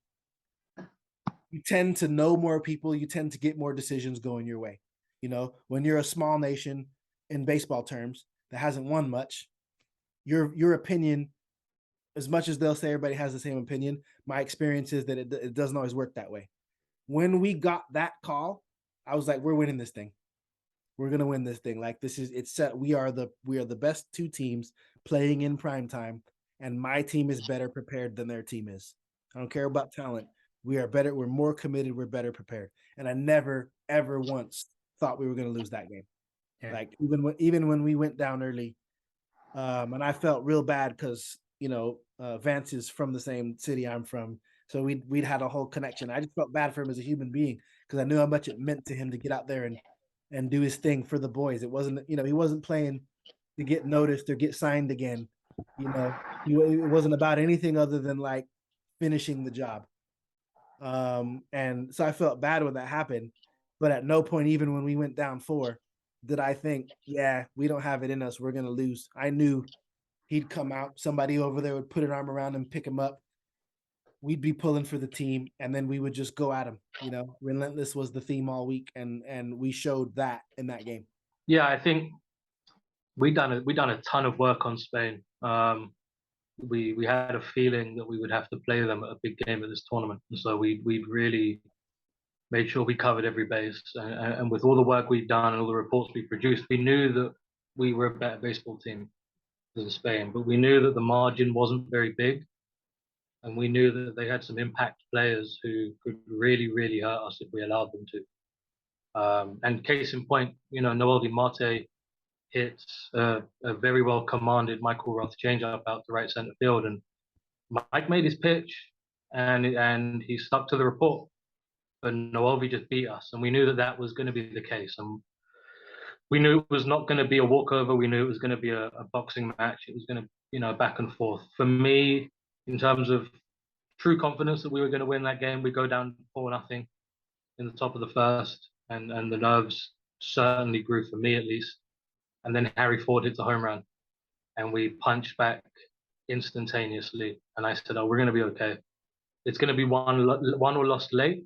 S2: you tend to know more people, you tend to get more decisions going your way. You know, when you're a small nation in baseball terms that hasn't won much, your opinion, as much as they'll say everybody has the same opinion, my experience is that it doesn't always work that way. When we got that call, I was like, we're winning this thing. We're going to win this thing. Like, it's set. We are the best 2 teams playing in prime time, and my team is better prepared than their team is. I don't care about talent. We are better. We're more committed. We're better prepared. And I never, ever once thought we were going to lose that game. Yeah. Like, even when we went down early, and I felt real bad because, you know, Vance is from the same city I'm from. So we'd had a whole connection. I just felt bad for him as a human being because I knew how much it meant to him to get out there and do his thing for the boys. It wasn't, you know, he wasn't playing to get noticed or get signed again. You know, it wasn't about anything other than like finishing the job. And so I felt bad when that happened, but at no point, even when we went down 4, did I think, yeah, we don't have it in us, we're gonna lose. I knew he'd come out, somebody over there would put an arm around him, pick him up. We'd be pulling for the team, and then we would just go at him. You know, relentless was the theme all week, and we showed that in that game.
S3: Yeah, I think we done a ton of work on Spain. We had a feeling that we would have to play them at a big game at this tournament, and so we really made sure we covered every base. And with all the work we've done and all the reports we produced, we knew that we were a better baseball team than Spain, but we knew that the margin wasn't very big, and we knew that they had some impact players who could really hurt us if we allowed them to. And case in point, you know, Noel Di Marte hits a very well commanded Michael Roth changeup out to right center field, and Mike made his pitch, and he stuck to the report. But Noelvi just beat us, and we knew that that was going to be the case. And we knew it was not going to be a walkover. We knew it was going to be a boxing match. It was going to, you know, back and forth. For me, in terms of true confidence that we were going to win that game, we go down 4-0 in the top of the first, and the nerves certainly grew for me at least. And then Harry Ford hits a home run, and we punched back instantaneously. And I said, "Oh, we're going to be okay. It's going to be won or lost late,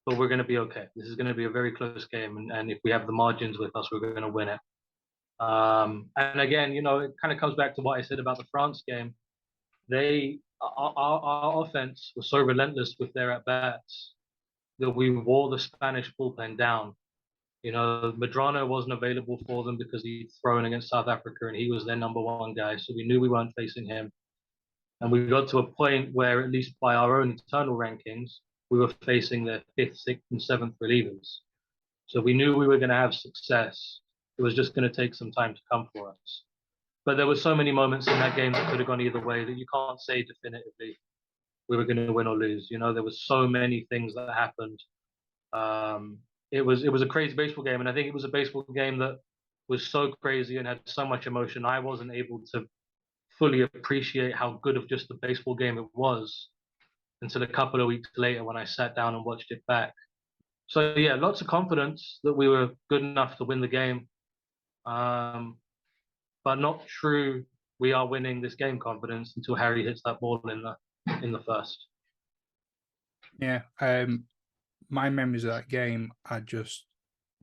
S3: but we're going to be okay. This is going to be a very close game, and if we have the margins with us, we're going to win it." And again, you know, it kind of comes back to what I said about the France game. Our offense was so relentless with their at bats that we wore the Spanish bullpen down. You know, Medrano wasn't available for them because he'd thrown against South Africa and he was their #1 guy. So we knew we weren't facing him. And we got to a point where, at least by our own internal rankings, we were facing their 5th, 6th, and 7th relievers. So we knew we were going to have success. It was just going to take some time to come for us. But there were so many moments in that game that could have gone either way that you can't say definitively we were going to win or lose. You know, there were so many things that happened. It was a crazy baseball game, and I think it was a baseball game that was so crazy and had so much emotion. I wasn't able to fully appreciate how good of just a baseball game it was until a couple of weeks later when I sat down and watched it back. So yeah, lots of confidence that we were good enough to win the game, but not true. We are winning this game confidence until Harry hits that ball in the first.
S1: Yeah, my memories of that game are just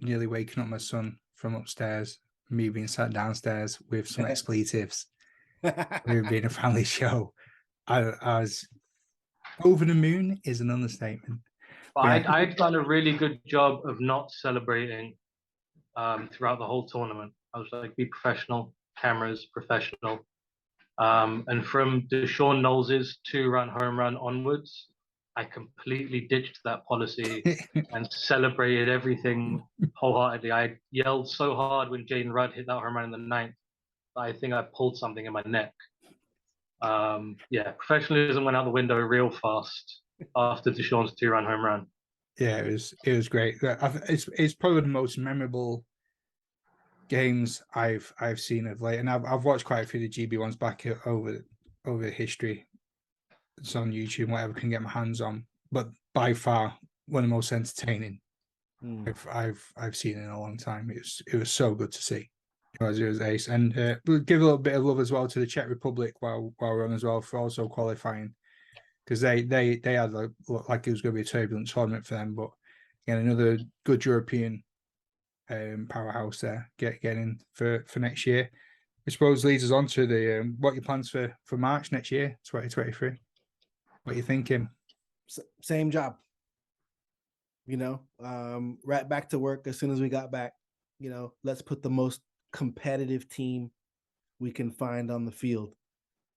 S1: nearly waking up my son from upstairs, me being sat downstairs with some expletives. We've been a family show. I was over the moon is an understatement.
S3: But I'd done a really good job of not celebrating throughout the whole tournament. I was like, be professional, cameras, professional. And from Deshaun Knowles' 2-run home run onwards, I completely ditched that policy and celebrated everything wholeheartedly. I yelled so hard when Jaden Rudd hit that home run in the 9th that I think I pulled something in my neck. Yeah, professionalism went out the window real fast after Deshaun's 2-run home run.
S1: Yeah, it was great. It's probably the most memorable games I've seen of late, and I've watched quite a few of the GB ones back over history. It's on YouTube, whatever I can get my hands on. But by far one of the most entertaining I've seen in a long time. It was so good to see. It was ace, and we'll give a little bit of love as well to the Czech Republic while we're on as well for also qualifying, because they had like it was going to be a turbulent tournament for them, but again another good European powerhouse there getting for next year. I suppose leads us on to the what your plans for March next year, 2023. What are you thinking?
S2: Same job. You know, right back to work as soon as we got back. You know, let's put the most competitive team we can find on the field,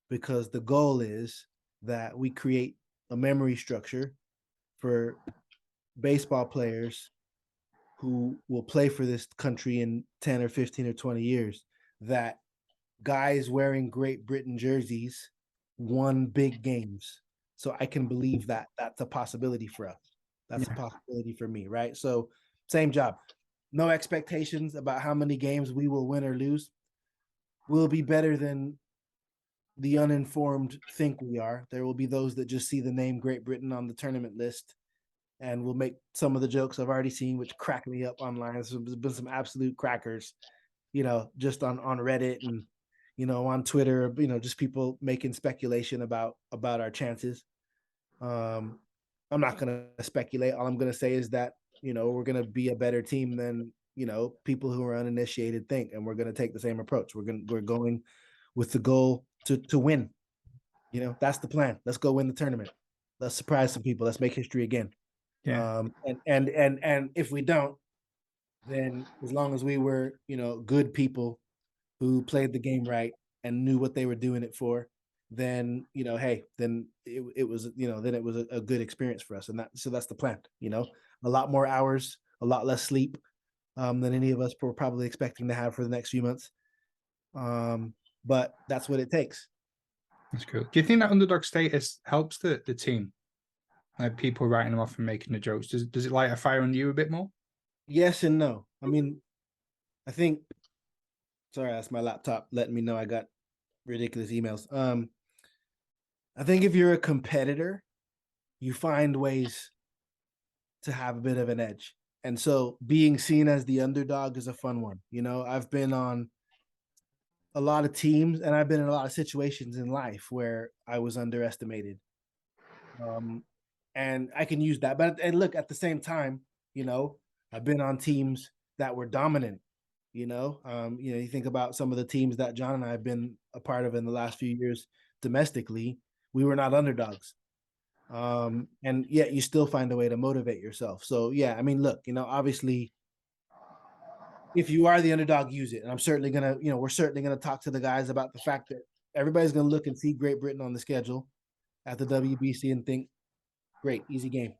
S2: because the goal is that we create a memory structure for baseball players who will play for this country in 10 or 15 or 20 years, that guys wearing Great Britain jerseys won big games. So I can believe that that's a possibility for us. That's a possibility for me, right? So same job. No expectations about how many games we will win or lose. We'll be better than the uninformed think we are. There will be those that just see the name Great Britain on the tournament list and will make some of the jokes I've already seen, which crack me up online. So there's been some absolute crackers, just on Reddit and, on Twitter, just people making speculation about our chances. I'm not going to speculate. All I'm going to say is that, we're going to be a better team than, people who are uninitiated think, and we're going to take the same approach. We're going with the goal to win. That's the plan. Let's go win the tournament. Let's surprise some people. Let's make history again.
S1: Yeah.
S2: And if we don't, then as long as we were, good people who played the game right and knew what they were doing it for, then, hey, then it was, then it was a good experience for us. And so that's the plan, a lot more hours, a lot less sleep than any of us were probably expecting to have for the next few months. But that's what it takes.
S1: That's cool. Do you think that underdog status helps the team? Like people writing them off and making the jokes. Does it light a fire on you a bit more?
S2: Yes and no. I mean, I think. Sorry, that's my laptop letting me know I got ridiculous emails. I think if you're a competitor, you find ways to have a bit of an edge, and so being seen as the underdog is a fun one. I've been on a lot of teams, and I've been in a lot of situations in life where I was underestimated. And I can use that. But and look, at the same time, I've been on teams that were dominant. You think about some of the teams that John and I have been a part of in the last few years domestically. We were not underdogs. And yet you still find a way to motivate yourself. So yeah, I mean, look, obviously, if you are the underdog, use it. And I'm certainly gonna, we're certainly gonna talk to the guys about the fact that everybody's gonna look and see Great Britain on the schedule at the WBC and think, great, easy game.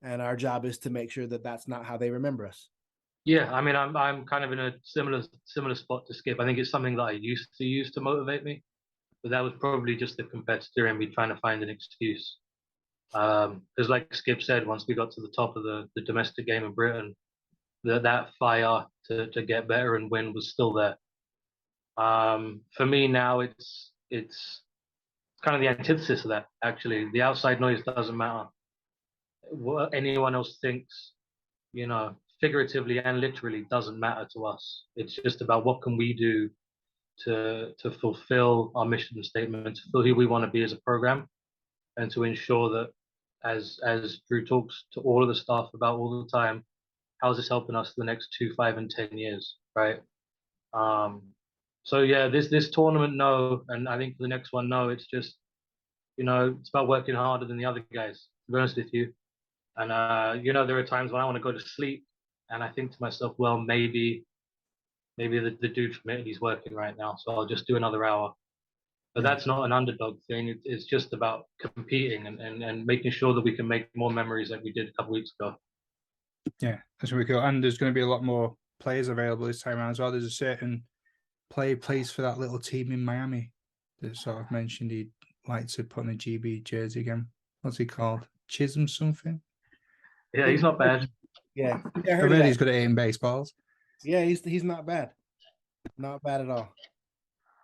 S2: And our job is to make sure that that's not how they remember us.
S3: Yeah, I mean, I'm kind of in a similar spot to Skip. I think it's something that I used to use to motivate me, but that was probably just the competitor in me trying to find an excuse. Because like Skip said, once we got to the top of the domestic game in Britain, that fire to get better and win was still there. For me now, it's kind of the antithesis of that. Actually, the outside noise doesn't matter. What anyone else thinks, figuratively and literally, doesn't matter to us. It's just about what can we do to fulfill our mission statement, to fulfill who we want to be as a program, and to ensure that, as Drew talks to all of the staff about all the time, how is this helping us for the next 2, 5, and 10 years, right? So yeah, this tournament, no, and I think for the next one, no. It's just, it's about working harder than the other guys. To be honest with you, and there are times when I want to go to sleep, and I think to myself, well, maybe the dude from Italy's working right now, so I'll just do another hour. But that's not an underdog thing. It's just about competing and making sure that we can make more memories like we did a couple weeks ago.
S1: Yeah, that's really cool. And there's going to be a lot more players available this time around as well. There's a certain player plays for that little team in Miami that sort of mentioned he'd like to put on a GB jersey again. What's he called? Chisholm something?
S3: Yeah, he's not bad.
S2: Yeah,
S1: I heard he's good at hitting baseballs.
S2: Yeah, he's not bad. Not bad at all.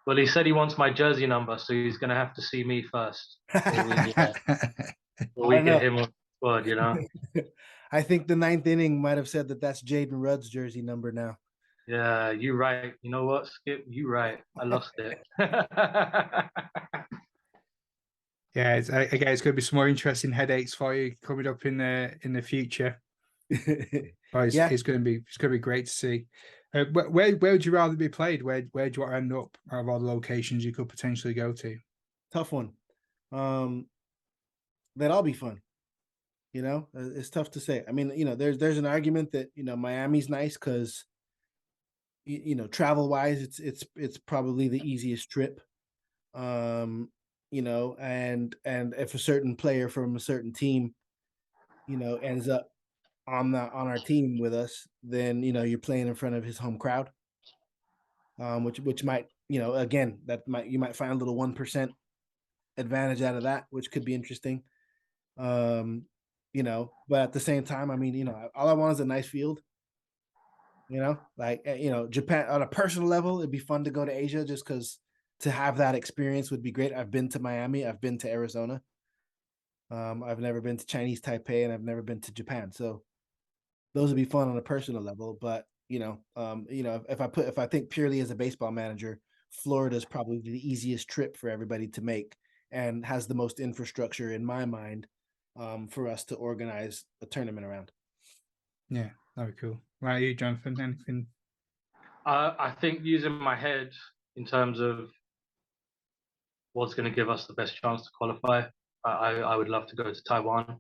S3: Well, he said he wants my jersey number, so he's going to have to see me first. Before we get him on the squad,
S2: I think the 9th inning might have said that that's Jaden Rudd's jersey number now.
S3: Yeah, you're right. You know what, Skip? You're right. I lost it.
S1: Yeah, it's going to be some more interesting headaches for you coming up in the future. But it's going to be great to see. Where would you rather be played? Where do you want to end up out of all the locations you could potentially go to?
S2: Tough one. That'd all be fun. It's tough to say. I mean, there's an argument that Miami's nice because travel wise, it's probably the easiest trip. And if a certain player from a certain team, ends up on our team with us, then you're playing in front of his home crowd, which might again you might find a little 1% advantage out of that, which could be interesting. But at the same time, I mean, all I want is a nice field. Japan on a personal level, it'd be fun to go to Asia just because to have that experience would be great. I've been to Miami, I've been to Arizona. I've never been to Chinese Taipei, and I've never been to Japan. So those would be fun on a personal level. But if I think purely as a baseball manager, Florida is probably the easiest trip for everybody to make and has the most infrastructure in my mind for us to organize a tournament around.
S1: Yeah, that'd be cool. Right, you, Jonathan, anything?
S3: I think using my head in terms of what's going to give us the best chance to qualify, I would love to go to Taiwan.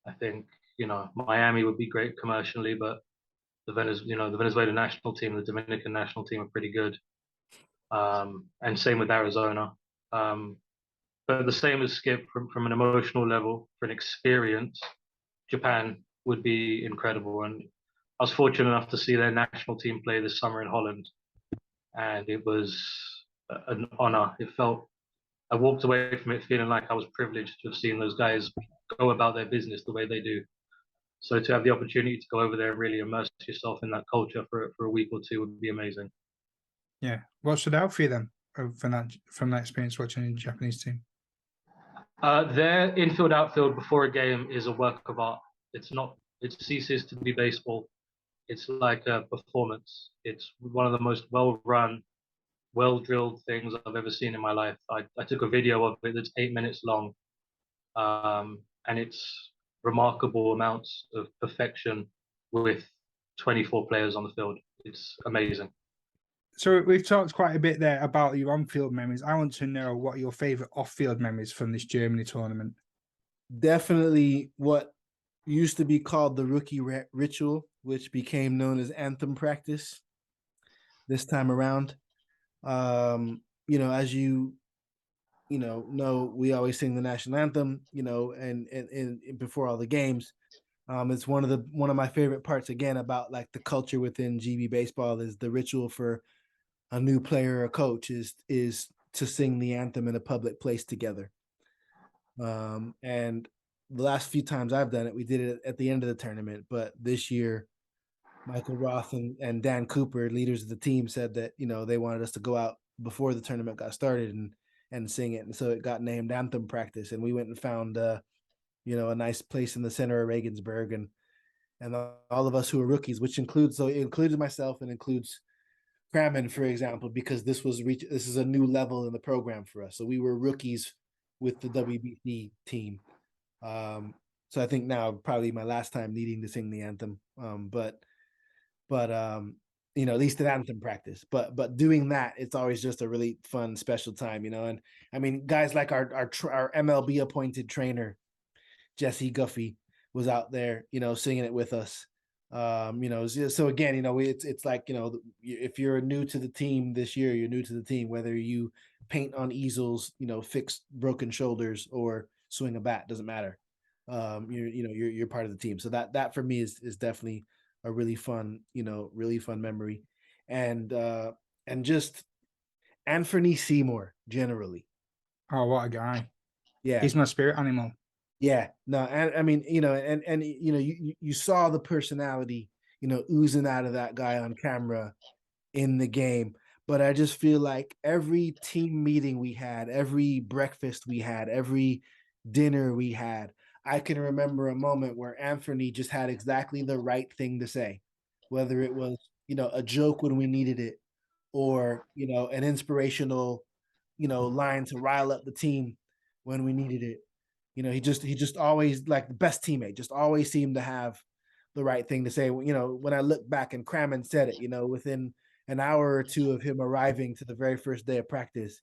S3: I think, Miami would be great commercially, but the Venezuelan national team, the Dominican national team are pretty good. And same with Arizona. But the same as Skip, from an emotional level, for an experience, Japan would be incredible. And I was fortunate enough to see their national team play this summer in Holland, and it was an honor. I walked away from it feeling like I was privileged to have seen those guys go about their business the way they do. So to have the opportunity to go over there and really immerse yourself in that culture for a week or two would be amazing.
S1: Yeah. What stood out for you then from that experience watching the Japanese team?
S3: Their infield outfield before a game is a work of art. It ceases to be baseball. It's like a performance. It's one of the most well-run, well-drilled things I've ever seen in my life. I took a video of it that's 8 minutes long, and it's remarkable amounts of perfection with 24 players on the field. It's amazing.
S1: So we've talked quite a bit there about your on-field memories. I want to know what are your favorite off-field memories from this Germany tournament.
S2: Definitely what used to be called the rookie ritual, which became known as anthem practice this time around. As you know, we always sing the national anthem, and before all the games. It's one of my favorite parts, again, about like the culture within GB baseball, is the ritual for a new player or coach is to sing the anthem in a public place together. And the last few times I've done it, we did it at the end of the tournament, but this year Michael Roth and Dan Cooper, leaders of the team, said that they wanted us to go out before the tournament got started and sing it, and so it got named anthem practice. And we went and found a nice place in the center of Regensburg, and all of us who are rookies, which includes myself and includes Cramman, for example, because this is a new level in the program for us. So we were rookies with the WBC team. So I think now probably my last time needing to sing the anthem. But at least at anthem practice. But doing that, it's always just a really fun, special time, And I mean, guys like our MLB appointed trainer, Jesse Guffey, was out there, singing it with us. So again, it's like, if you're new to the team this year, you're new to the team, whether you paint on easels, fix broken shoulders or swing a bat, doesn't matter. You're part of the team. So that for me is definitely a really fun memory. And just Anthony Seymour generally.
S1: Oh, what a guy.
S2: Yeah.
S1: He's my spirit animal.
S2: Yeah, no, and I mean, you saw the personality, oozing out of that guy on camera in the game. But I just feel like every team meeting we had, every breakfast we had, every dinner we had, I can remember a moment where Anthony just had exactly the right thing to say, whether it was, a joke when we needed it, or, an inspirational, line to rile up the team when we needed it. He just always, like, the best teammate, just always seemed to have the right thing to say. When I look back and Cramman said it, within an hour or two of him arriving to the very first day of practice,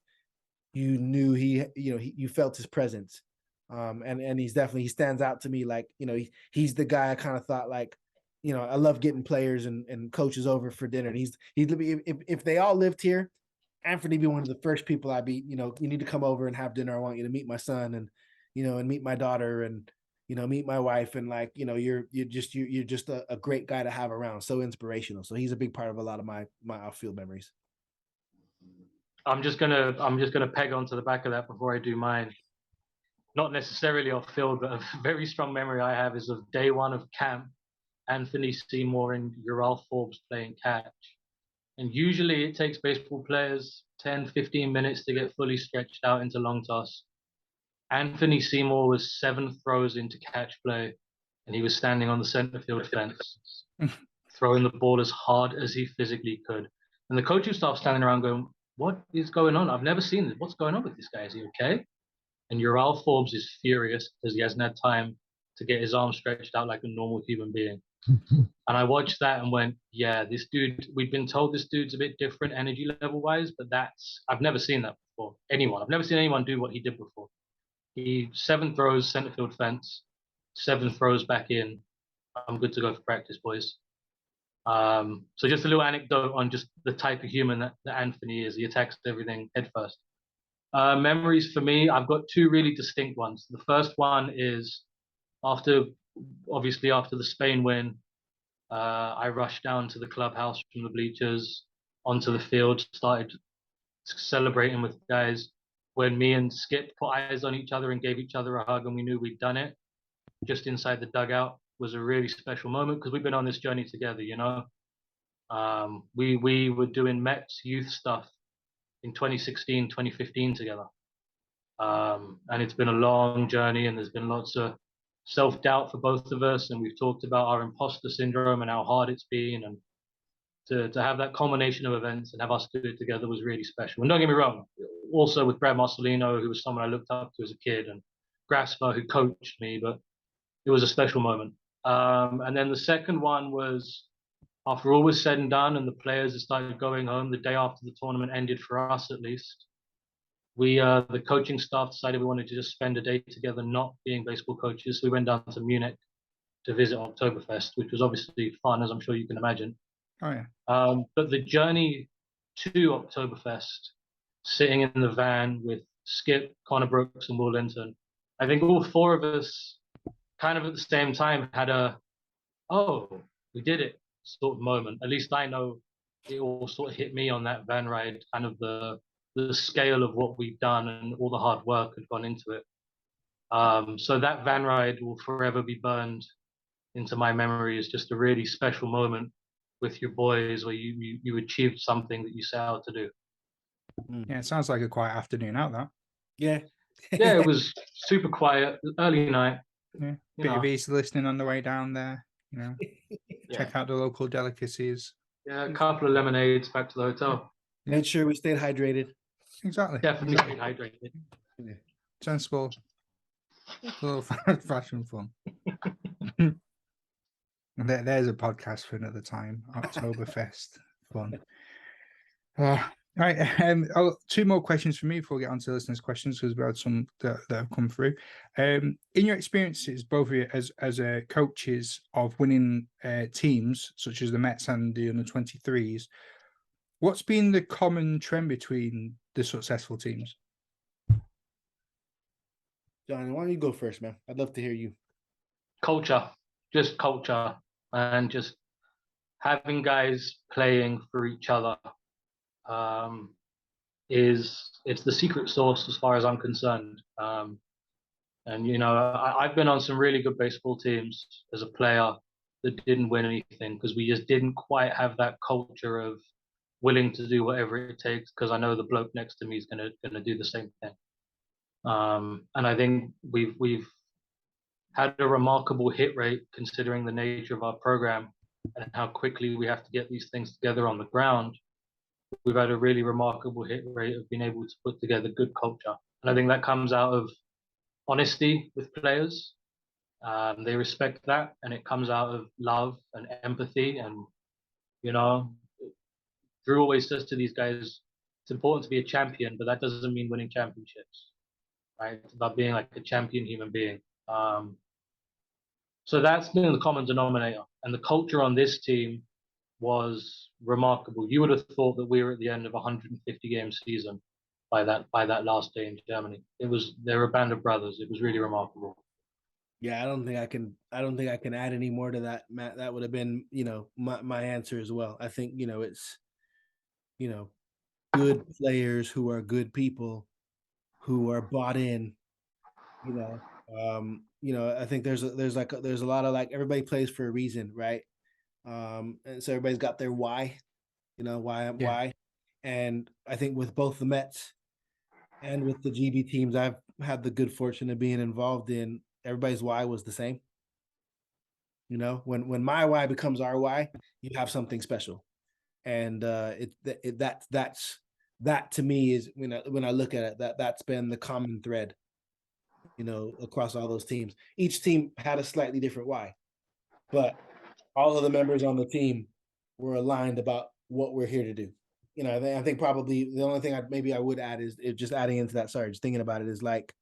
S2: you knew you felt his presence. And he stands out to me, like, he's the guy I kind of thought, like, I love getting players and coaches over for dinner. And he's if they all lived here, Anthony be one of the first people I'd be, you need to come over and have dinner. I want you to meet my son and meet my daughter and, meet my wife. And, like, you're just a great guy to have around. So inspirational. So he's a big part of a lot of my outfield memories.
S3: I'm just gonna peg onto the back of that before I do mine. Not necessarily off field, but a very strong memory I have is of day one of camp, Anthony Seymour and Ural Forbes playing catch. And usually it takes baseball players 10, 15 minutes to get fully stretched out into long toss. Anthony Seymour was 7 throws into catch play, and he was standing on the center field fence, throwing the ball as hard as he physically could. And the coaching staff standing around going, "What is going on? I've never seen this. What's going on with this guy? Is he okay?" And Ural Forbes is furious because he hasn't had time to get his arms stretched out like a normal human being. And I watched that and went, yeah, this dude, we've been told this dude's a bit different energy level wise, but I've never seen that before. I've never seen anyone do what he did before. He 7 throws, center field fence, 7 throws back in. I'm good to go for practice, boys. So just a little anecdote on just the type of human that Anthony is. He attacks everything head first. Memories for me, I've got 2 really distinct ones. The first one is obviously after the Spain win, I rushed down to the clubhouse from the bleachers onto the field, started celebrating with guys. When me and Skip put eyes on each other and gave each other a hug and we knew we'd done it, just inside the dugout was a really special moment because we've been on this journey together, you know. We were doing Mets youth stuff in 2016, 2015 together. And it's been a long journey and there's been lots of self-doubt for both of us. And we've talked about our imposter syndrome and how hard it's been. And to have that culmination of events and have us do it together was really special. And don't get me wrong, also with Brad Marcelino, who was someone I looked up to as a kid, and Grasper, who coached me, but it was a special moment. And then the second one was after all was said and done and the players had started going home, the day after the tournament ended, for us at least, the coaching staff decided we wanted to just spend a day together not being baseball coaches. So we went down to Munich to visit Oktoberfest, which was obviously fun, as I'm sure you can imagine.
S1: Oh, yeah.
S3: But the journey to Oktoberfest, sitting in the van with Skip, Connor Brooks, and Will Linton, I think all 4 of us kind of at the same time had oh, we did it sort of moment. At least I know it all sort of hit me on that van ride, kind of the scale of what we've done and all the hard work had gone into it. So that van ride will forever be burned into my memory as just a really special moment with your boys where you achieved something that you set out to do.
S1: Yeah, it sounds like a quiet afternoon out, that.
S2: Yeah.
S3: Yeah, it was super quiet, early night.
S1: Yeah, bit of easy listening on the way down there, you know.
S3: Yeah.
S1: Check out the local delicacies.
S3: Yeah, a couple of lemonades back to the hotel.
S1: Yeah.
S2: Made sure we stayed hydrated.
S1: Exactly.
S3: Definitely stayed hydrated.
S2: Yeah.
S1: Sensible. A little fashion fun. There's a podcast for another time. Oktoberfest fun. Right. 2 more questions for me before we get on to listeners' questions, because we had some that have come through. In your experiences, both of you as coaches of winning teams such as the Mets and the under-23s, what's been the common trend between the successful teams?
S2: Johnny, why don't you go first, man? I'd love to hear you.
S3: Culture, just culture, and just having guys playing for each other it's the secret sauce as far as I'm concerned. And you know, I've been on some really good baseball teams as a player that didn't win anything because we just didn't quite have that culture of willing to do whatever it takes because I know the bloke next to me is gonna do the same thing. And I think we've had a remarkable hit rate considering the nature of our program and how quickly we have to get these things together on the ground. We've had a really remarkable hit rate of being able to put together good culture. And I think that comes out of honesty with players. They respect that, and it comes out of love and empathy. And, you know, Drew always says to these guys, it's important to be a champion, but that doesn't mean winning championships, right? It's about being like a champion human being. So that's been the common denominator. And the culture on this team was remarkable. You would have thought that we were at the end of a 150 game season by that last day in Germany. They were a band of brothers. It was really remarkable.
S2: Yeah, I don't think I can add any more to that, Matt. That would have been, you know, my answer as well. I think, you know, it's, you know, good players who are good people who are bought in, you know. I think there's a lot of like everybody plays for a reason, right? And so everybody's got their why. Why? And I think with both the Mets and with the GB teams I've had the good fortune of being involved in, everybody's why was the same. When my why becomes our why, you have something special. And that to me is when I look at it, that's been the common thread, across all those teams. Each team had a slightly different why, but all of the members on the team were aligned about what we're here to do. I think probably the only thing I would add is just adding into that. Sorry, just thinking about it is like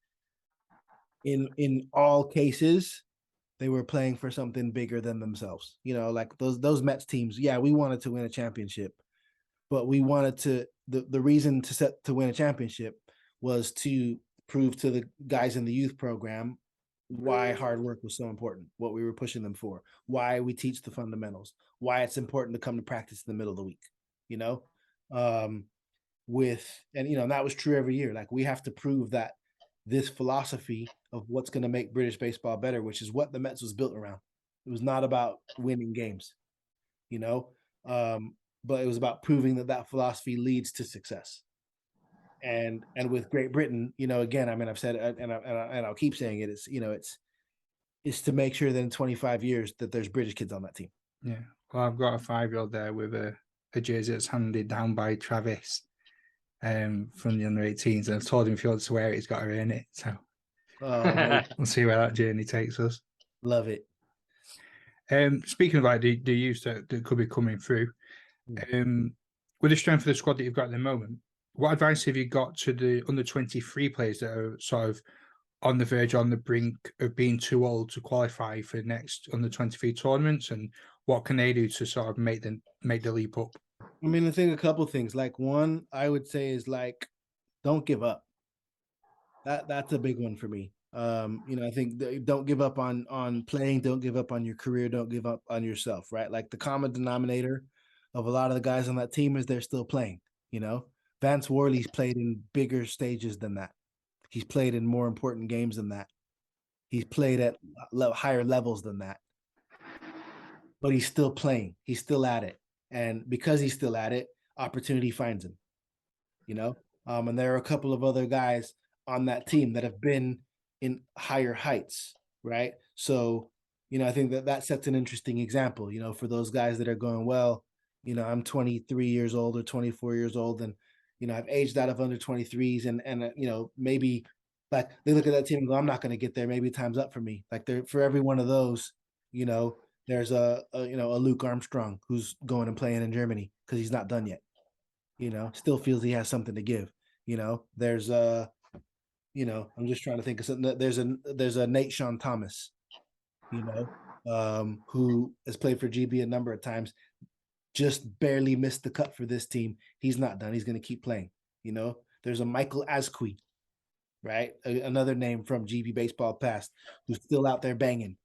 S2: in all cases, they were playing for something bigger than themselves. Like those Mets teams. Yeah, we wanted to win a championship, but we wanted to. The reason to win a championship was to prove to the guys in the youth program why hard work was so important, what we were pushing them for, why we teach the fundamentals, why it's important to come to practice in the middle of the week, and that was true every year. Like we have to prove that this philosophy of what's going to make British baseball better, which is what the Mets was built around. It was not about winning games, but it was about proving that philosophy leads to success. And with Great Britain, again, I mean, I've said it, and I'll keep saying it. It's to make sure that in 25 years that there's British kids on that team.
S1: Yeah. Well, I've got a 5-year-old there with a jersey that's handed down by Travis from the under-18s, and I've told him if he wants to wear it, he's got to earn it. So we'll see where that journey takes us.
S2: Love it.
S1: Speaking of like the youth that could be coming through, with the strength of the squad that you've got at the moment, what advice have you got to the under-23 players that are sort of on the verge, on the brink of being too old to qualify for the next under-23 tournaments, and what can they do to sort of make the leap up?
S2: I mean, I think a couple of things. Like one, I would say is like, don't give up. That's a big one for me. I think don't give up on playing, don't give up on your career, don't give up on yourself, right? Like the common denominator of a lot of the guys on that team is they're still playing. Vance Worley's played in bigger stages than that. He's played in more important games than that. He's played at higher levels than that. But he's still playing. He's still at it. And because he's still at it, opportunity finds him. And there are a couple of other guys on that team that have been in higher heights, right? So, I think that sets an interesting example, for those guys that are going, well, I'm 23 years old or 24 years old, and I've aged out of under 23s, and maybe like they look at that team and go, I'm not going to get there. Maybe time's up for me. Like for every one of those, there's a Luke Armstrong who's going and playing in Germany because he's not done yet. Still feels he has something to give. There's I'm just trying to think of something. There's a Nate Sean Thomas, who has played for GB a number of times, just barely missed the cut for this team. He's not done. He's going to keep playing. There's a Michael Asqui, right? Another name from GB baseball past, who's still out there banging,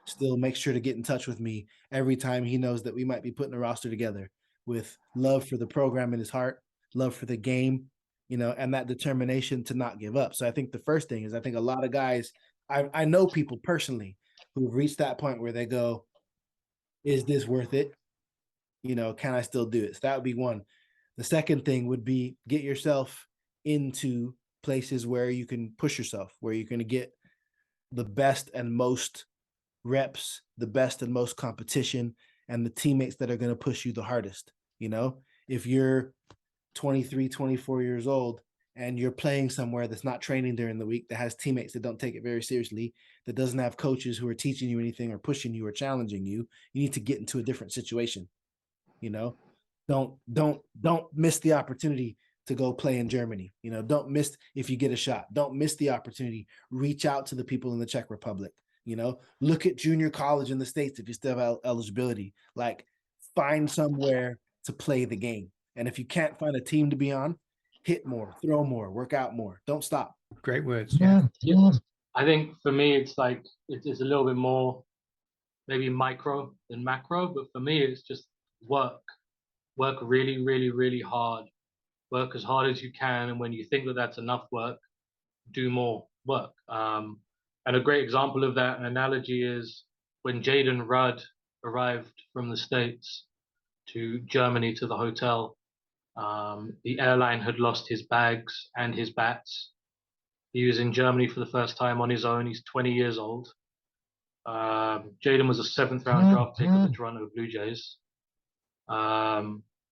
S2: still makes sure to get in touch with me every time he knows that we might be putting a roster together, with love for the program in his heart, love for the game, and that determination to not give up. So I think the first thing is, I think a lot of guys, I know people personally who've reached that point where they go, is this worth it? Can I still do it? So that would be one. The second thing would be get yourself into places where you can push yourself, where you're going to get the best and most reps, the best and most competition, and the teammates that are going to push you the hardest. If you're 23, 24 years old and you're playing somewhere that's not training during the week, that has teammates that don't take it very seriously, that doesn't have coaches who are teaching you anything or pushing you or challenging you, you need to get into a different situation. Don't miss the opportunity to go play in Germany. Don't miss if you get a shot. Don't miss the opportunity. Reach out to the people in the Czech Republic. Look at junior college in the States if you still have eligibility. Like, find somewhere to play the game. And if you can't find a team to be on, hit more, throw more, work out more. Don't stop.
S1: Great words. Yeah.
S3: I think for me, it's like it's a little bit more maybe micro than macro, but for me, it's just work really, really, really hard. Work as hard as you can, and when you think that that's enough work, do more work. And a great example of that analogy is when Jaden Rudd arrived from the States. to Germany to the hotel. The airline had lost his bags and his bats. He was in Germany for the first time on his own. He's 20 years old. Jaden was a 7th round draft pick of the Toronto Blue Jays.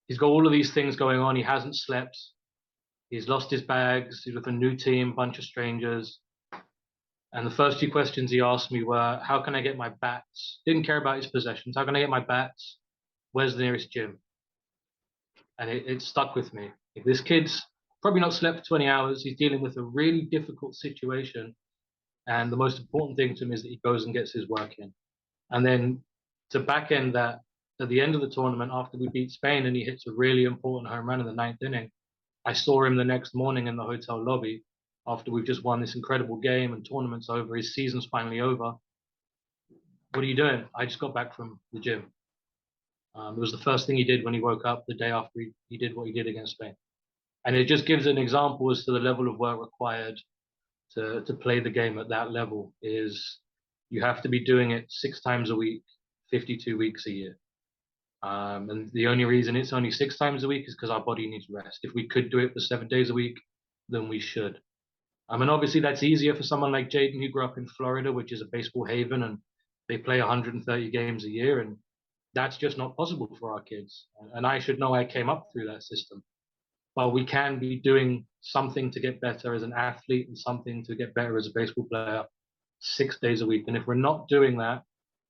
S3: He's got all of these things going on. He hasn't slept. He's lost his bags. He's with a new team, bunch of strangers. And the first 2 questions he asked me were, how can I get my bats? Didn't care about his possessions. How can I get my bats? Where's the nearest gym? And it stuck with me. If this kid's probably not slept for 20 hours, he's dealing with a really difficult situation. And the most important thing to him is that he goes and gets his work in. And then to back end that, at the end of the tournament, after we beat Spain and he hits a really important home run in the 9th inning, I saw him the next morning in the hotel lobby after we've just won this incredible game and tournament's over, his season's finally over. What are you doing? I just got back from the gym. It was the first thing he did when he woke up the day after he did what he did against Spain. And it just gives an example as to the level of work required to play the game at that level. Is you have to be doing it 6 times a week, 52 weeks a year. And the only reason it's only 6 times a week is because our body needs rest. If we could do it for 7 days a week, then we should. And obviously that's easier for someone like Jaden who grew up in Florida, which is a baseball haven, and they play 130 games a year, and that's just not possible for our kids. And I should know I came up through that system. But we can be doing something to get better as an athlete and something to get better as a baseball player 6 days a week. And if we're not doing that,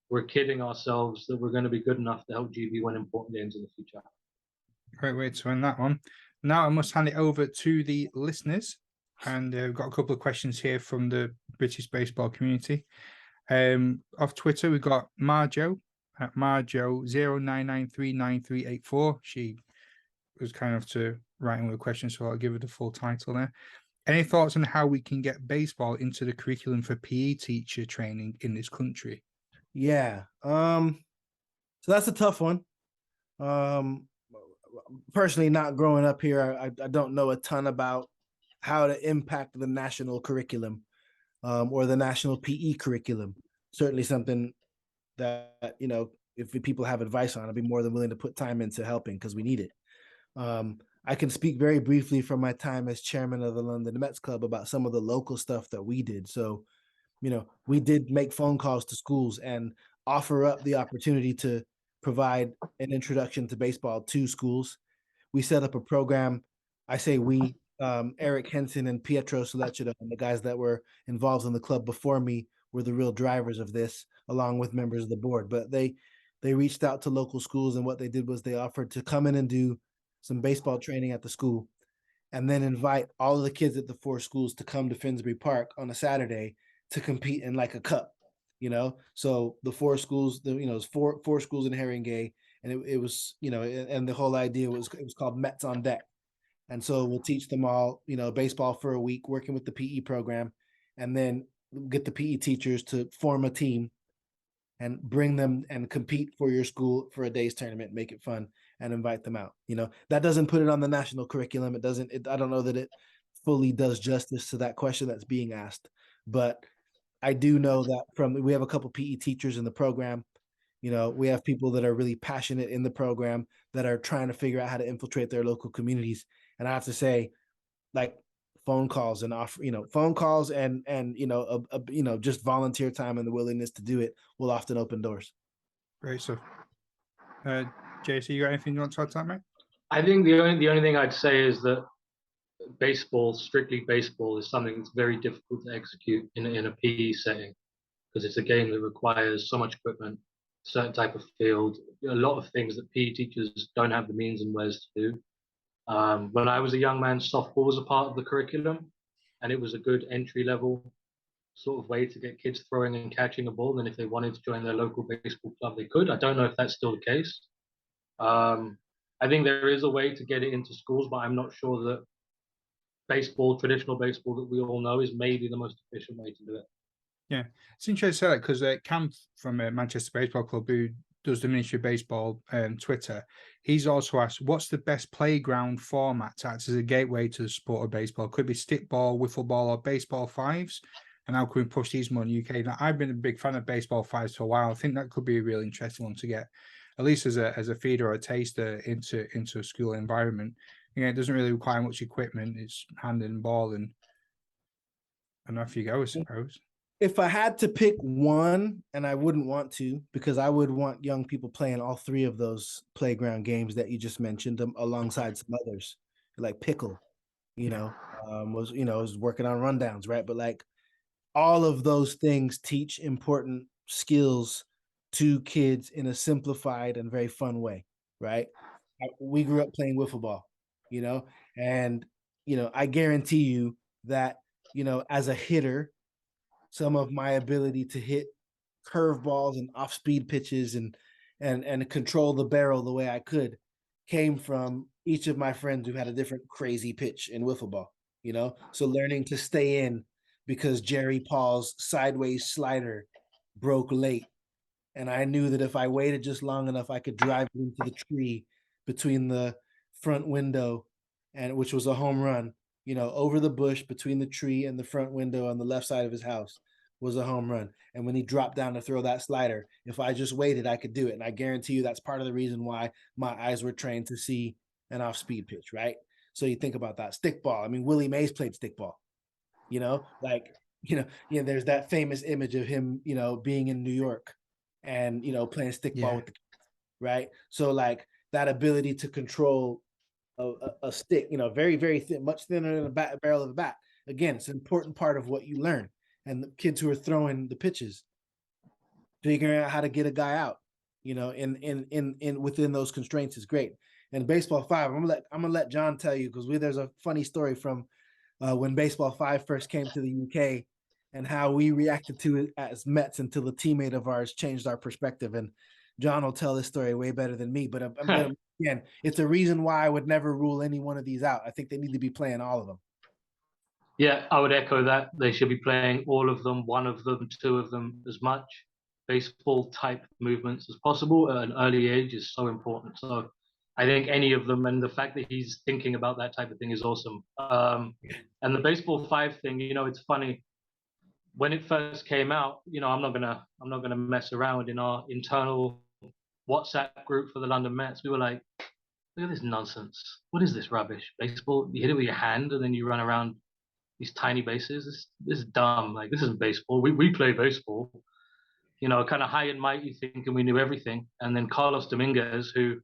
S3: we're kidding ourselves that we're going to be good enough to help GB win important games in the future.
S1: Great way to end that one. Now I must hand it over to the listeners. And we've got a couple of questions here from the British baseball community. Off Twitter, we've got Marjo at Marjo09939384. She was kind enough to write in with a question, so I'll give her the full title there. Any thoughts on how we can get baseball into the curriculum for PE teacher training in this country?
S2: Yeah. So that's a tough one. Personally, not growing up here, I don't know a ton about how to impact the national curriculum or the national PE curriculum. Certainly something that, you know, if people have advice on, I'd be more than willing to put time into helping because we need it. I can speak very briefly from my time as chairman of the London Mets Club about some of the local stuff that we did. So, you know, we did make phone calls to schools and offer up the opportunity to provide an introduction to baseball to schools. We set up a program. I say we, Eric Henson and Pietro Solecito, and the guys that were involved in the club before me were the real drivers of this, along with members of the board. But they reached out to local schools, and what they did was they offered to come in and do some baseball training at the school, and then invite all of the kids at the 4 schools to come to Finsbury Park on a Saturday to compete in like a cup, you know? So the 4 schools, it was four schools in Haringey, and it was, you know, and the whole idea was, it was called Mets on Deck. And so we'll teach them all, you know, baseball for a week, working with the PE program, and then get the PE teachers to form a team and bring them and compete for your school for a day's tournament, make it fun, and invite them out. You know, that doesn't put it on the national curriculum. I don't know that it fully does justice to that question that's being asked, but I do know that we have a couple PE teachers in the program. You know, we have people that are really passionate in the program that are trying to figure out how to infiltrate their local communities. And I have to say, like, phone calls and just volunteer time and the willingness to do it will often open doors.
S1: Great stuff. JC, you got anything you want to add to that, mate?
S3: I think the only thing I'd say is that baseball, strictly baseball, is something that's very difficult to execute in a PE setting, because it's a game that requires so much equipment, certain type of field, a lot of things that PE teachers don't have the means and ways to do. When I was a young man, softball was a part of the curriculum, and it was a good entry level sort of way to get kids throwing and catching a ball. And if they wanted to join their local baseball club, they could. I don't know if that's still the case. I think there is a way to get it into schools, but I'm not sure that baseball, traditional baseball that we all know, is maybe the most efficient way to do it.
S1: Yeah, it's interesting to say that because Cam from Manchester Baseball Club, who does the Ministry of Baseball Twitter, he's also asked, what's the best playground format to act as a gateway to the sport of baseball? Could it be stickball, wiffle ball, or baseball fives? And how can we push these more in the UK? Now, I've been a big fan of baseball fives for a while. I think that could be a really interesting one to get at least as a feeder or a taster into a school environment. It doesn't really require much equipment. It's hand and ball, and off you go, I suppose.
S2: If I had to pick one, and I wouldn't want to, because I would want young people playing all three of those playground games that you just mentioned, alongside some others, like Pickle, was working on rundowns, right? But like all of those things teach important skills to kids in a simplified and very fun way, right? We grew up playing wiffle ball, and I guarantee you that as a hitter, some of my ability to hit curveballs and off-speed pitches and control the barrel the way I could came from each of my friends who had a different crazy pitch in wiffle ball, So learning to stay in because Jerry Paul's sideways slider broke late, and I knew that if I waited just long enough, I could drive it into the tree between the front window, and which was a home run, over the bush between the tree and the front window on the left side of his house was a home run. And when he dropped down to throw that slider, if I just waited, I could do it. And I guarantee you that's part of the reason why my eyes were trained to see an off-speed pitch, right? So you think about that. Stickball. I mean, Willie Mays played stickball, there's that famous image of him, being in New York and, playing stickball with the kids, right? So like that ability to control a stick, very, very thin, much thinner than a barrel of a bat. Again, it's an important part of what you learn. And the kids who are throwing the pitches, figuring out how to get a guy out, in within those constraints is great. And baseball 5, I'm gonna let John tell you, because there's a funny story from when baseball 5 first came to the UK and how we reacted to it as Mets until a teammate of ours changed our perspective. And John will tell this story way better than me, but again, it's a reason why I would never rule any one of these out. I think they need to be playing all of them.
S3: Yeah, I would echo that. They should be playing all of them, one of them, two of them, as much baseball type movements as possible at an early age is so important. So I think any of them, and the fact that he's thinking about that type of thing is awesome. And the baseball 5 thing, it's funny. When it first came out, I'm not gonna mess around. In our internal WhatsApp group for the London Mets, we were like, look at this nonsense. What is this rubbish? Baseball, you hit it with your hand and then you run around these tiny bases. This is dumb. Like, this isn't baseball. We play baseball. Kind of high and mighty, thinking we knew everything. And then Carlos Dominguez, who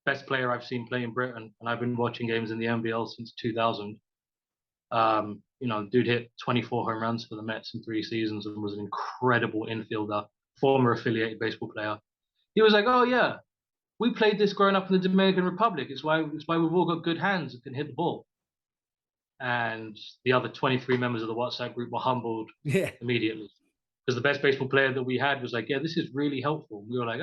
S3: best player I've seen play in Britain, and I've been watching games in the NBL since 2000. Dude hit 24 home runs for the Mets in 3 seasons and was an incredible infielder, former affiliated baseball player. He was like, "Oh yeah, we played this growing up in the Dominican Republic. It's why we've all got good hands and can hit the ball." And the other 23 members of the WhatsApp group were humbled immediately, because the best baseball player that we had was like, "Yeah, this is really helpful." We were like,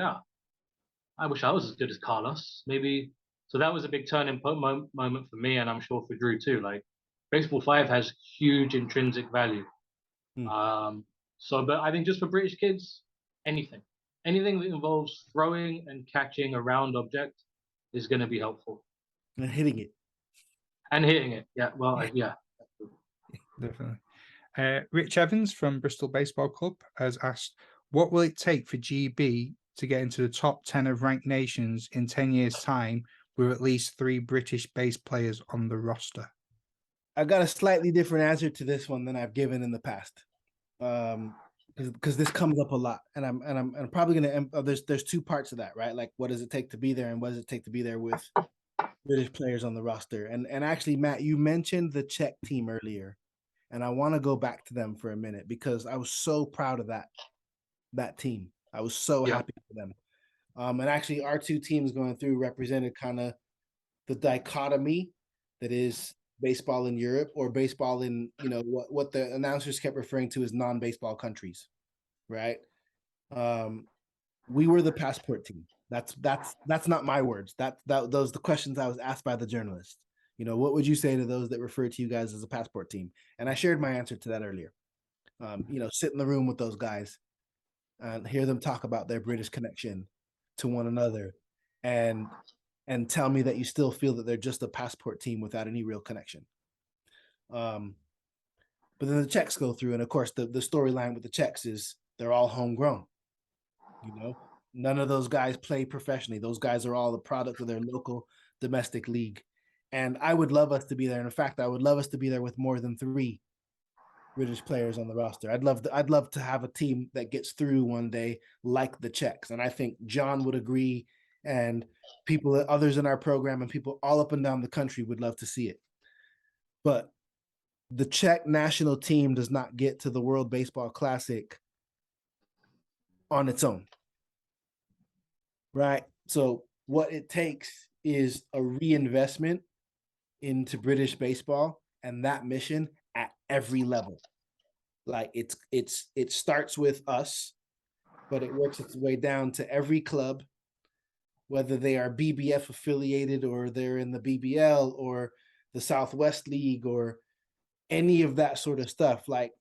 S3: I wish I was as good as Carlos. Maybe. So that was a big turning moment for me, and I'm sure for Drew too. Like, baseball 5 has huge intrinsic value. But I think just for British kids, anything that involves throwing and catching a round object is going to be helpful.
S2: And hitting it.
S3: Yeah. Well, yeah.
S1: Definitely. Rich Evans from Bristol Baseball Club has asked, what will it take for GB to get into the top 10 of ranked nations in 10 years' time with at least 3 British base players on the roster?
S2: I've got a slightly different answer to this one than I've given in the past, because this comes up a lot, and I'm probably gonna. There's 2 parts of that, right? Like, what does it take to be there, and what does it take to be there with British players on the roster? And actually, Matt, you mentioned the Czech team earlier, and I want to go back to them for a minute because I was so proud of that team. I was so happy for them. And actually, our 2 teams going through represented kind of the dichotomy that is baseball in Europe, or baseball in, what the announcers kept referring to as non-baseball countries, right? We were the passport team. That's not my words. Those the questions I was asked by the journalists. What would you say to those that refer to you guys as a passport team? And I shared my answer to that earlier. Sit in the room with those guys and hear them talk about their British connection to one another, and tell me that you still feel that they're just a passport team without any real connection. But then the Czechs go through, and of course the storyline with the Czechs is they're all homegrown. None of those guys play professionally. Those guys are all the product of their local domestic league. And I would love us to be there. And in fact, I would love us to be there with more than 3 British players on the roster. I'd love to have a team that gets through one day like the Czechs. And I think John would agree, and people, others in our program, and people all up and down the country would love to see it. But the Czech national team does not get to the World Baseball Classic on its own. Right? So what it takes is a reinvestment into British baseball and that mission at every level. Like it starts with us, but it works its way down to every club, whether they are BBF affiliated or they're in the BBL or the Southwest League or any of that sort of stuff. Like,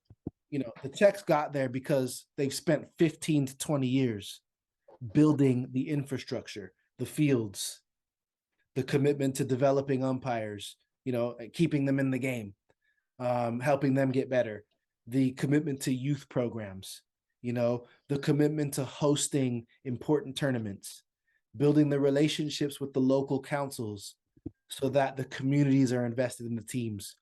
S2: the Czechs got there because they've spent 15 to 20 years building the infrastructure, the fields, the commitment to developing umpires, keeping them in the game, helping them get better, the commitment to youth programs, the commitment to hosting important tournaments, building the relationships with the local councils so that the communities are invested in the teams.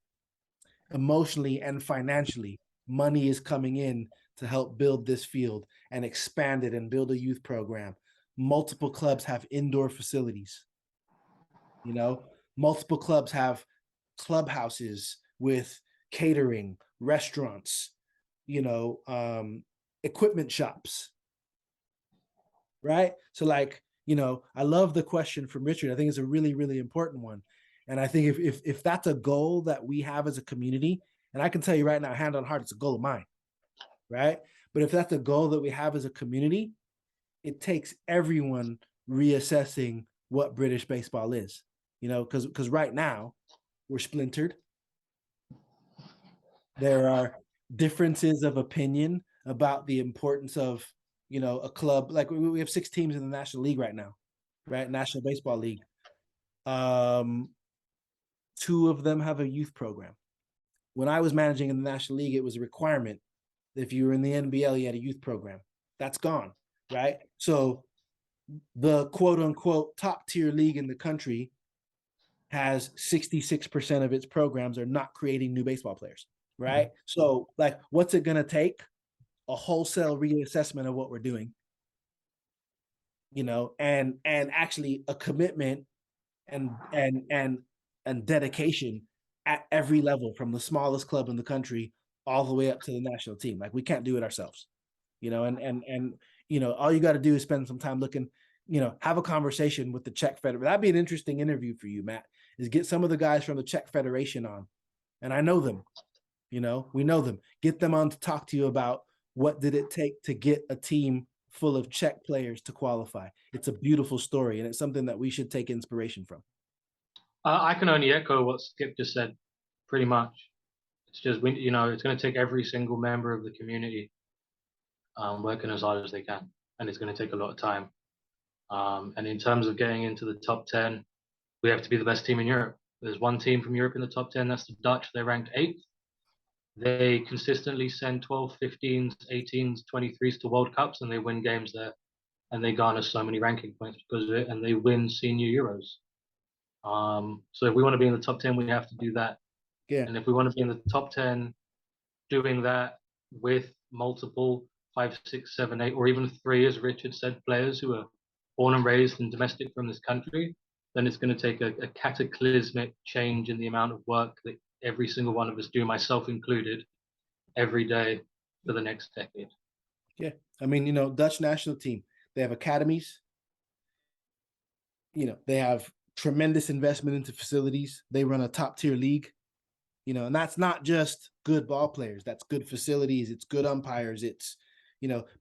S2: Emotionally and financially, money is coming in to help build this field and expand it and build a youth program. Multiple clubs have indoor facilities. Multiple clubs have clubhouses with catering, restaurants, equipment shops. Right? So I love the question from Richard. I think it's a really, really important one. And I think if that's a goal that we have as a community, and I can tell you right now, hand on heart, it's a goal of mine, right? But if that's a goal that we have as a community, it takes everyone reassessing what British baseball is, because right now we're splintered. There are differences of opinion about the importance of, a club. Like we have 6 teams in the National League right now, right? National Baseball League. 2 of them have a youth program. When I was managing in the National League, it was a requirement that if you were in the NBL, you had a youth program. That's gone, right? So the quote unquote top tier league in the country has 66% of its programs are not creating new baseball players, right? Mm-hmm. So what's it going to take? A wholesale reassessment of what we're doing, and actually a commitment and dedication at every level, from the smallest club in the country all the way up to the national team. Like, we can't do it ourselves, and all you got to do is spend some time looking, have a conversation with the Czech Federation. That'd be an interesting interview for you, Matt, is get some of the guys from the Czech Federation on. And I know them, we know them, get them on to talk to you about what did it take to get a team full of Czech players to qualify. It's a beautiful story, and it's something that we should take inspiration from.
S3: I can only echo what Skip just said, pretty much. It's just, it's going to take every single member of the community working as hard as they can, and it's going to take a lot of time. And in terms of getting into the top 10, we have to be the best team in Europe. There's one team from Europe in the top 10, that's the Dutch. They're ranked 8th. They consistently send 12, 15s, 18s, 23s to World Cups, and they win games there. And they garner so many ranking points because of it, and they win senior Euros. So if we want to be in the top 10, we have to do that.
S2: Yeah.
S3: And if we want to be in the top 10, doing that with multiple 5, 6, 7, 8, or even 3, as Richard said, players who are born and raised and domestic from this country, then it's going to take a cataclysmic change in the amount of work that every single one of us do, myself included, every day for the next decade.
S2: Yeah. I mean, Dutch national team, they have academies. They have tremendous investment into facilities. They run a top tier league, and that's not just good ball players. That's good facilities. It's good umpires. It's,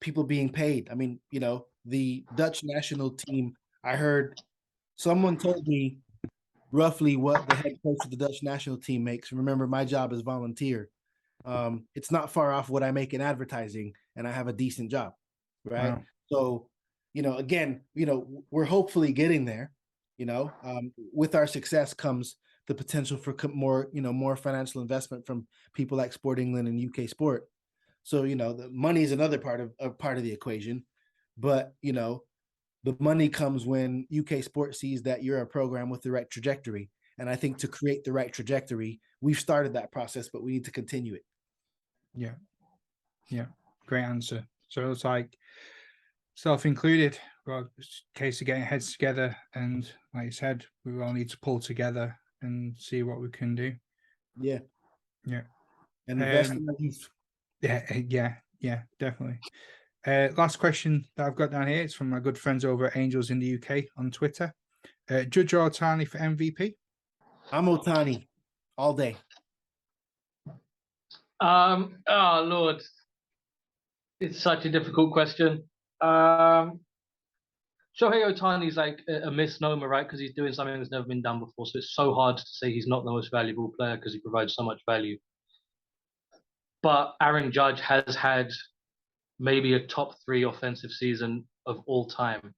S2: people being paid. I mean, the Dutch national team, I heard someone told me roughly what the head coach of the Dutch national team makes. Remember, my job is volunteer. It's not far off what I make in advertising, and I have a decent job, right? Wow. So, again, we're hopefully getting there. With our success comes the potential for more financial investment from people like Sport England and UK Sport. So, the money is another part of the equation, but The money comes when UK Sport sees that you're a program with the right trajectory. And I think to create the right trajectory, we've started that process, but we need to continue it.
S1: Yeah. Yeah. Great answer. So it's like self-included, well, it's a case of getting heads together, and like you said, we all need to pull together and see what we can do.
S2: Yeah.
S1: Yeah.
S2: And invest in the youth.
S1: Yeah, definitely. Last question that I've got down here is from my good friends over at Angels in the UK on Twitter. Judge Ohtani for MVP?
S2: I'm Ohtani all day.
S3: Oh Lord, it's such a difficult question. Shohei Ohtani's like a misnomer, right? Because he's doing something that's never been done before. So it's so hard to say he's not the most valuable player because he provides so much value. But Aaron Judge has had maybe a top 3 offensive season of all time.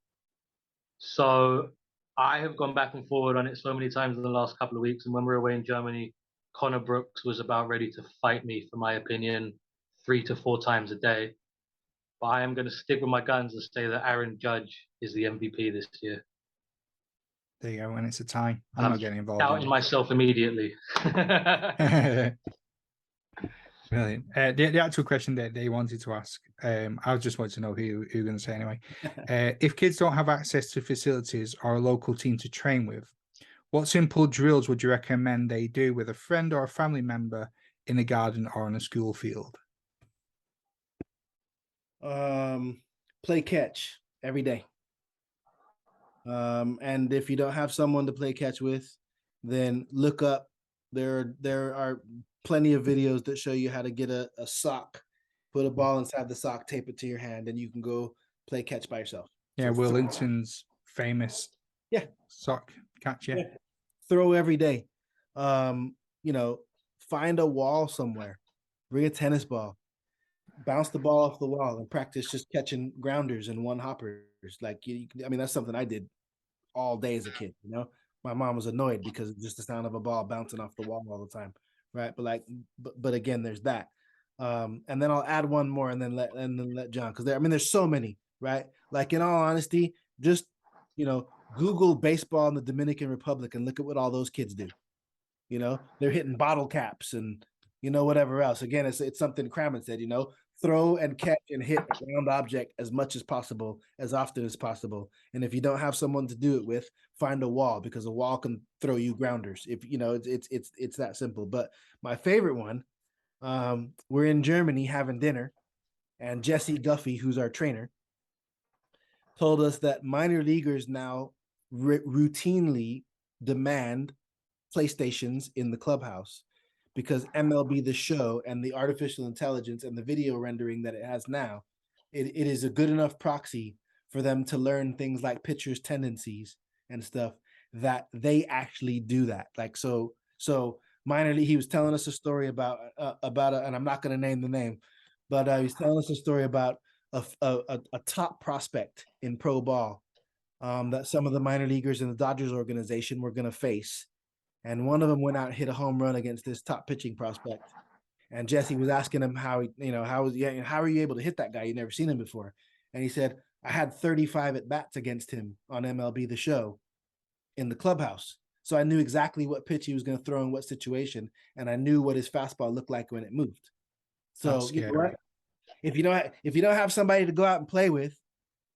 S3: So I have gone back and forward on it so many times in the last couple of weeks. And when we were away in Germany, Connor Brooks was about ready to fight me for my opinion 3 to 4 times a day. But I am going to stick with my guns and say that Aaron Judge is the MVP this year.
S1: There you go. And it's a tie. I'm not getting involved.
S3: Doubting myself immediately.
S1: Brilliant. The actual question that they wanted to ask, I just wanted to know who you're going to say anyway. If kids don't have access to facilities or a local team to train with, what simple drills would you recommend they do with a friend or a family member in a garden or on a school field?
S2: Play catch every day. And if you don't have someone to play catch with, then look up. There are plenty of videos that show you how to get a sock, put a ball inside the sock, tape it to your hand, and you can go play catch by yourself.
S1: Yeah, so Will Linton's famous sock catch. Yeah.
S2: Throw every day. You know, find a wall somewhere, bring a tennis ball, bounce the ball off the wall, and practice just catching grounders and one hoppers. Like, I mean, that's something I did all day as a kid. You know, my mom was annoyed because it's just the sound of a ball bouncing off the wall all the time, right? But again, there's that. And then I'll add one more, and then let John, because there's so many, right? Like, in all honesty, just Google baseball in the Dominican Republic and look at what all those kids do. They're hitting bottle caps and whatever else. Again, it's something Cramman said. Throw and catch and hit a round object as much as possible, as often as possible. And if you don't have someone to do it with, find a wall, because a wall can throw you grounders. If it's that simple. But my favorite one, we're in Germany having dinner, and Jesse Guffey, who's our trainer, told us that minor leaguers now routinely demand PlayStations in the clubhouse, because MLB The Show and the artificial intelligence and the video rendering that it has now, it is a good enough proxy for them to learn things like pitchers' tendencies and stuff, that they actually do that. Like, so minor league, he was telling us a story about and I'm not going to name the name, but he was telling us a story about a top prospect in pro ball that some of the minor leaguers in the Dodgers organization were going to face. And one of them went out and hit a home run against this top pitching prospect. And Jesse was asking him how are you able to hit that guy? You've never seen him before. And he said, I had 35 at bats against him on MLB The Show in the clubhouse. So I knew exactly what pitch he was going to throw in what situation. And I knew what his fastball looked like when it moved. So you know what? If you don't have somebody to go out and play with,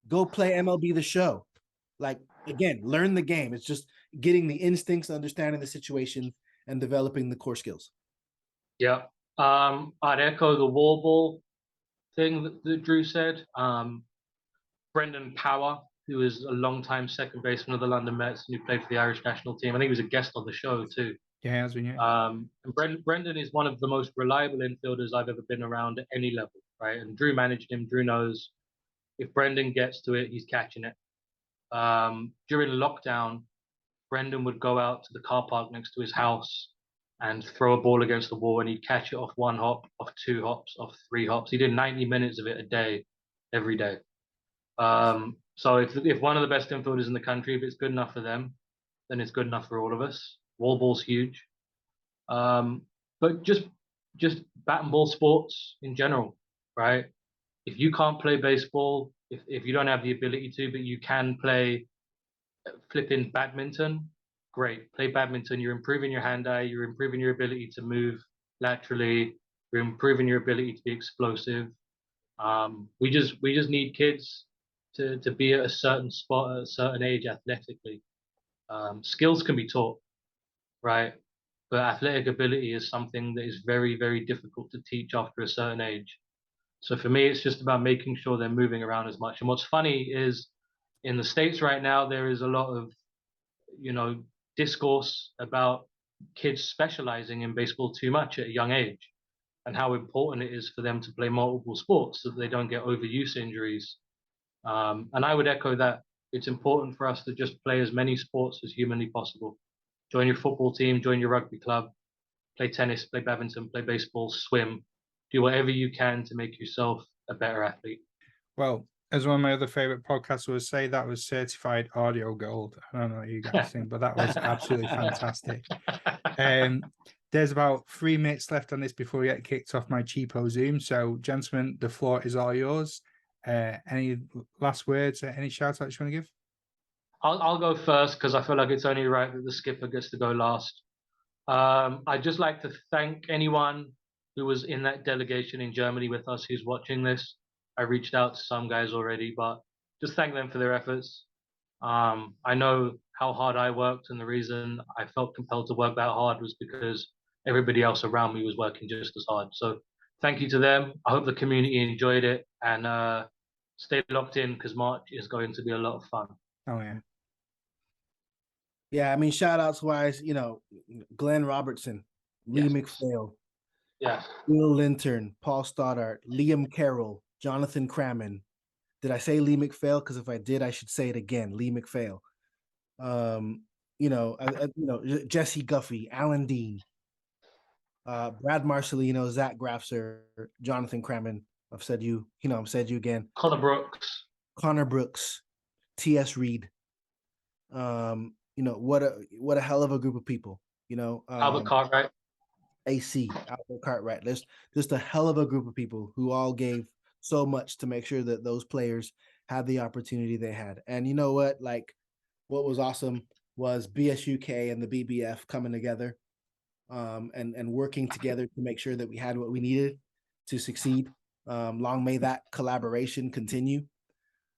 S2: go play MLB The Show. Like, again, learn the game. It's just getting the instincts, understanding the situation, and developing the core skills.
S3: Yeah. I'd echo the wall ball thing that Drew said. Brendan Power, who is a long-time second baseman of the London Mets and who played for the Irish national team. I think he was a guest on the show too.
S1: Yeah, he has been, yeah.
S3: And Brendan is one of the most reliable infielders I've ever been around at any level, right? And Drew managed him. Drew knows if Brendan gets to it, he's catching it. During lockdown, Brendan would go out to the car park next to his house and throw a ball against the wall, and he'd catch it off 1 hop, off 2 hops, off 3 hops. He did 90 minutes of it a day, every day. So if one of the best infielders in the country, if it's good enough for them, then it's good enough for all of us. Wall ball's huge. But just bat and ball sports in general, right? If you can't play baseball, if you don't have the ability to, but you can play flipping badminton, great. Play badminton. You're improving your hand-eye. You're improving your ability to move laterally. You're improving your ability to be explosive. We just need kids to be at a certain spot at a certain age athletically. Skills can be taught, right? But athletic ability is something that is very, very difficult to teach after a certain age. So for me, it's just about making sure they're moving around as much. And what's funny is in the States right now, there is a lot of, discourse about kids specializing in baseball too much at a young age and how important it is for them to play multiple sports so that they don't get overuse injuries. And I would echo that. It's important for us to just play as many sports as humanly possible. Join your football team, join your rugby club, play tennis, play badminton, play baseball, swim, do whatever you can to make yourself a better athlete.
S1: Well, as one of my other favorite podcasts would say, that was certified audio gold. I don't know what you guys think, but that was absolutely fantastic. There's about 3 minutes left on this before we get kicked off my cheapo Zoom. So, gentlemen, the floor is all yours. Any last words? Any shout outs you want to give?
S3: I'll go first because I feel like it's only right that the skipper gets to go last. I'd just like to thank anyone who was in that delegation in Germany with us who's watching this. I reached out to some guys already, but just thank them for their efforts. I know how hard I worked, and the reason I felt compelled to work that hard was because everybody else around me was working just as hard. So thank you to them. I hope the community enjoyed it, and stay locked in because March is going to be a lot of fun.
S1: Oh, yeah.
S2: Yeah, I mean, shout outs wise, Glenn Robertson, Lee
S3: Yes.
S2: McPhail,
S3: Yeah.
S2: Will Lintern, Paul Stoddart, Liam Carroll, Jonathon Cramman. Did I say Lee McPhail? Because if I did, I should say it again. Lee McPhail. Jesse Guffey, Alan Dean, Brad Marcelino, Zach Grafser, Jonathon Cramman. I've said you again. Connor Brooks, T.S. Reed. What a hell of a group of people.
S3: Albert Cartwright.
S2: Albert Cartwright. There's just a hell of a group of people who all gave so much to make sure that those players had the opportunity they had. And you know what? Like, what was awesome was BSUK and the BBF coming together and working together to make sure that we had what we needed to succeed. Long may that collaboration continue.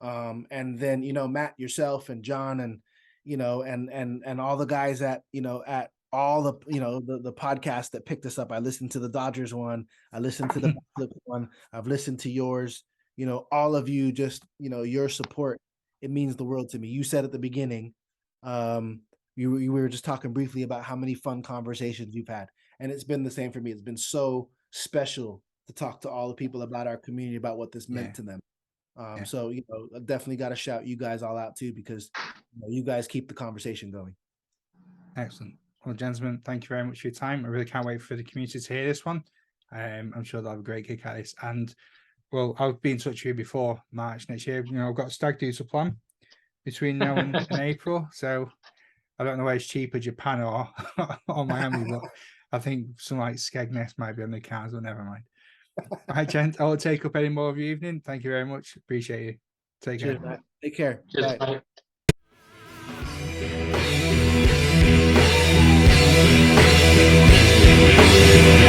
S2: And then, Matt, yourself and John and, and all the guys at all the podcasts that picked us up. I listened to the Dodgers one. I listened to the one. I've listened to yours. All of you, just, your support, it means the world to me. You said at the beginning, we were just talking briefly about how many fun conversations you've had. And it's been the same for me. It's been so special to talk to all the people about our community, about what this meant to them. So, I definitely got to shout you guys all out too, because you guys keep the conversation going.
S1: Excellent. Well, gentlemen, thank you very much for your time. I really can't wait for the community to hear this one. I'm sure they'll have a great kick at this. And, well, I'll be in touch with you before March next year. I've got a stag do to plan between now and April. So I don't know where it's cheaper, Japan or Miami, but I think some like Skegness might be on the cards, but never mind. All right, gent, I won't take up any more of your evening. Thank you very much. Appreciate you. Take care.
S2: Cheers, take care.
S3: Cheers,
S2: Bye.
S3: Bye.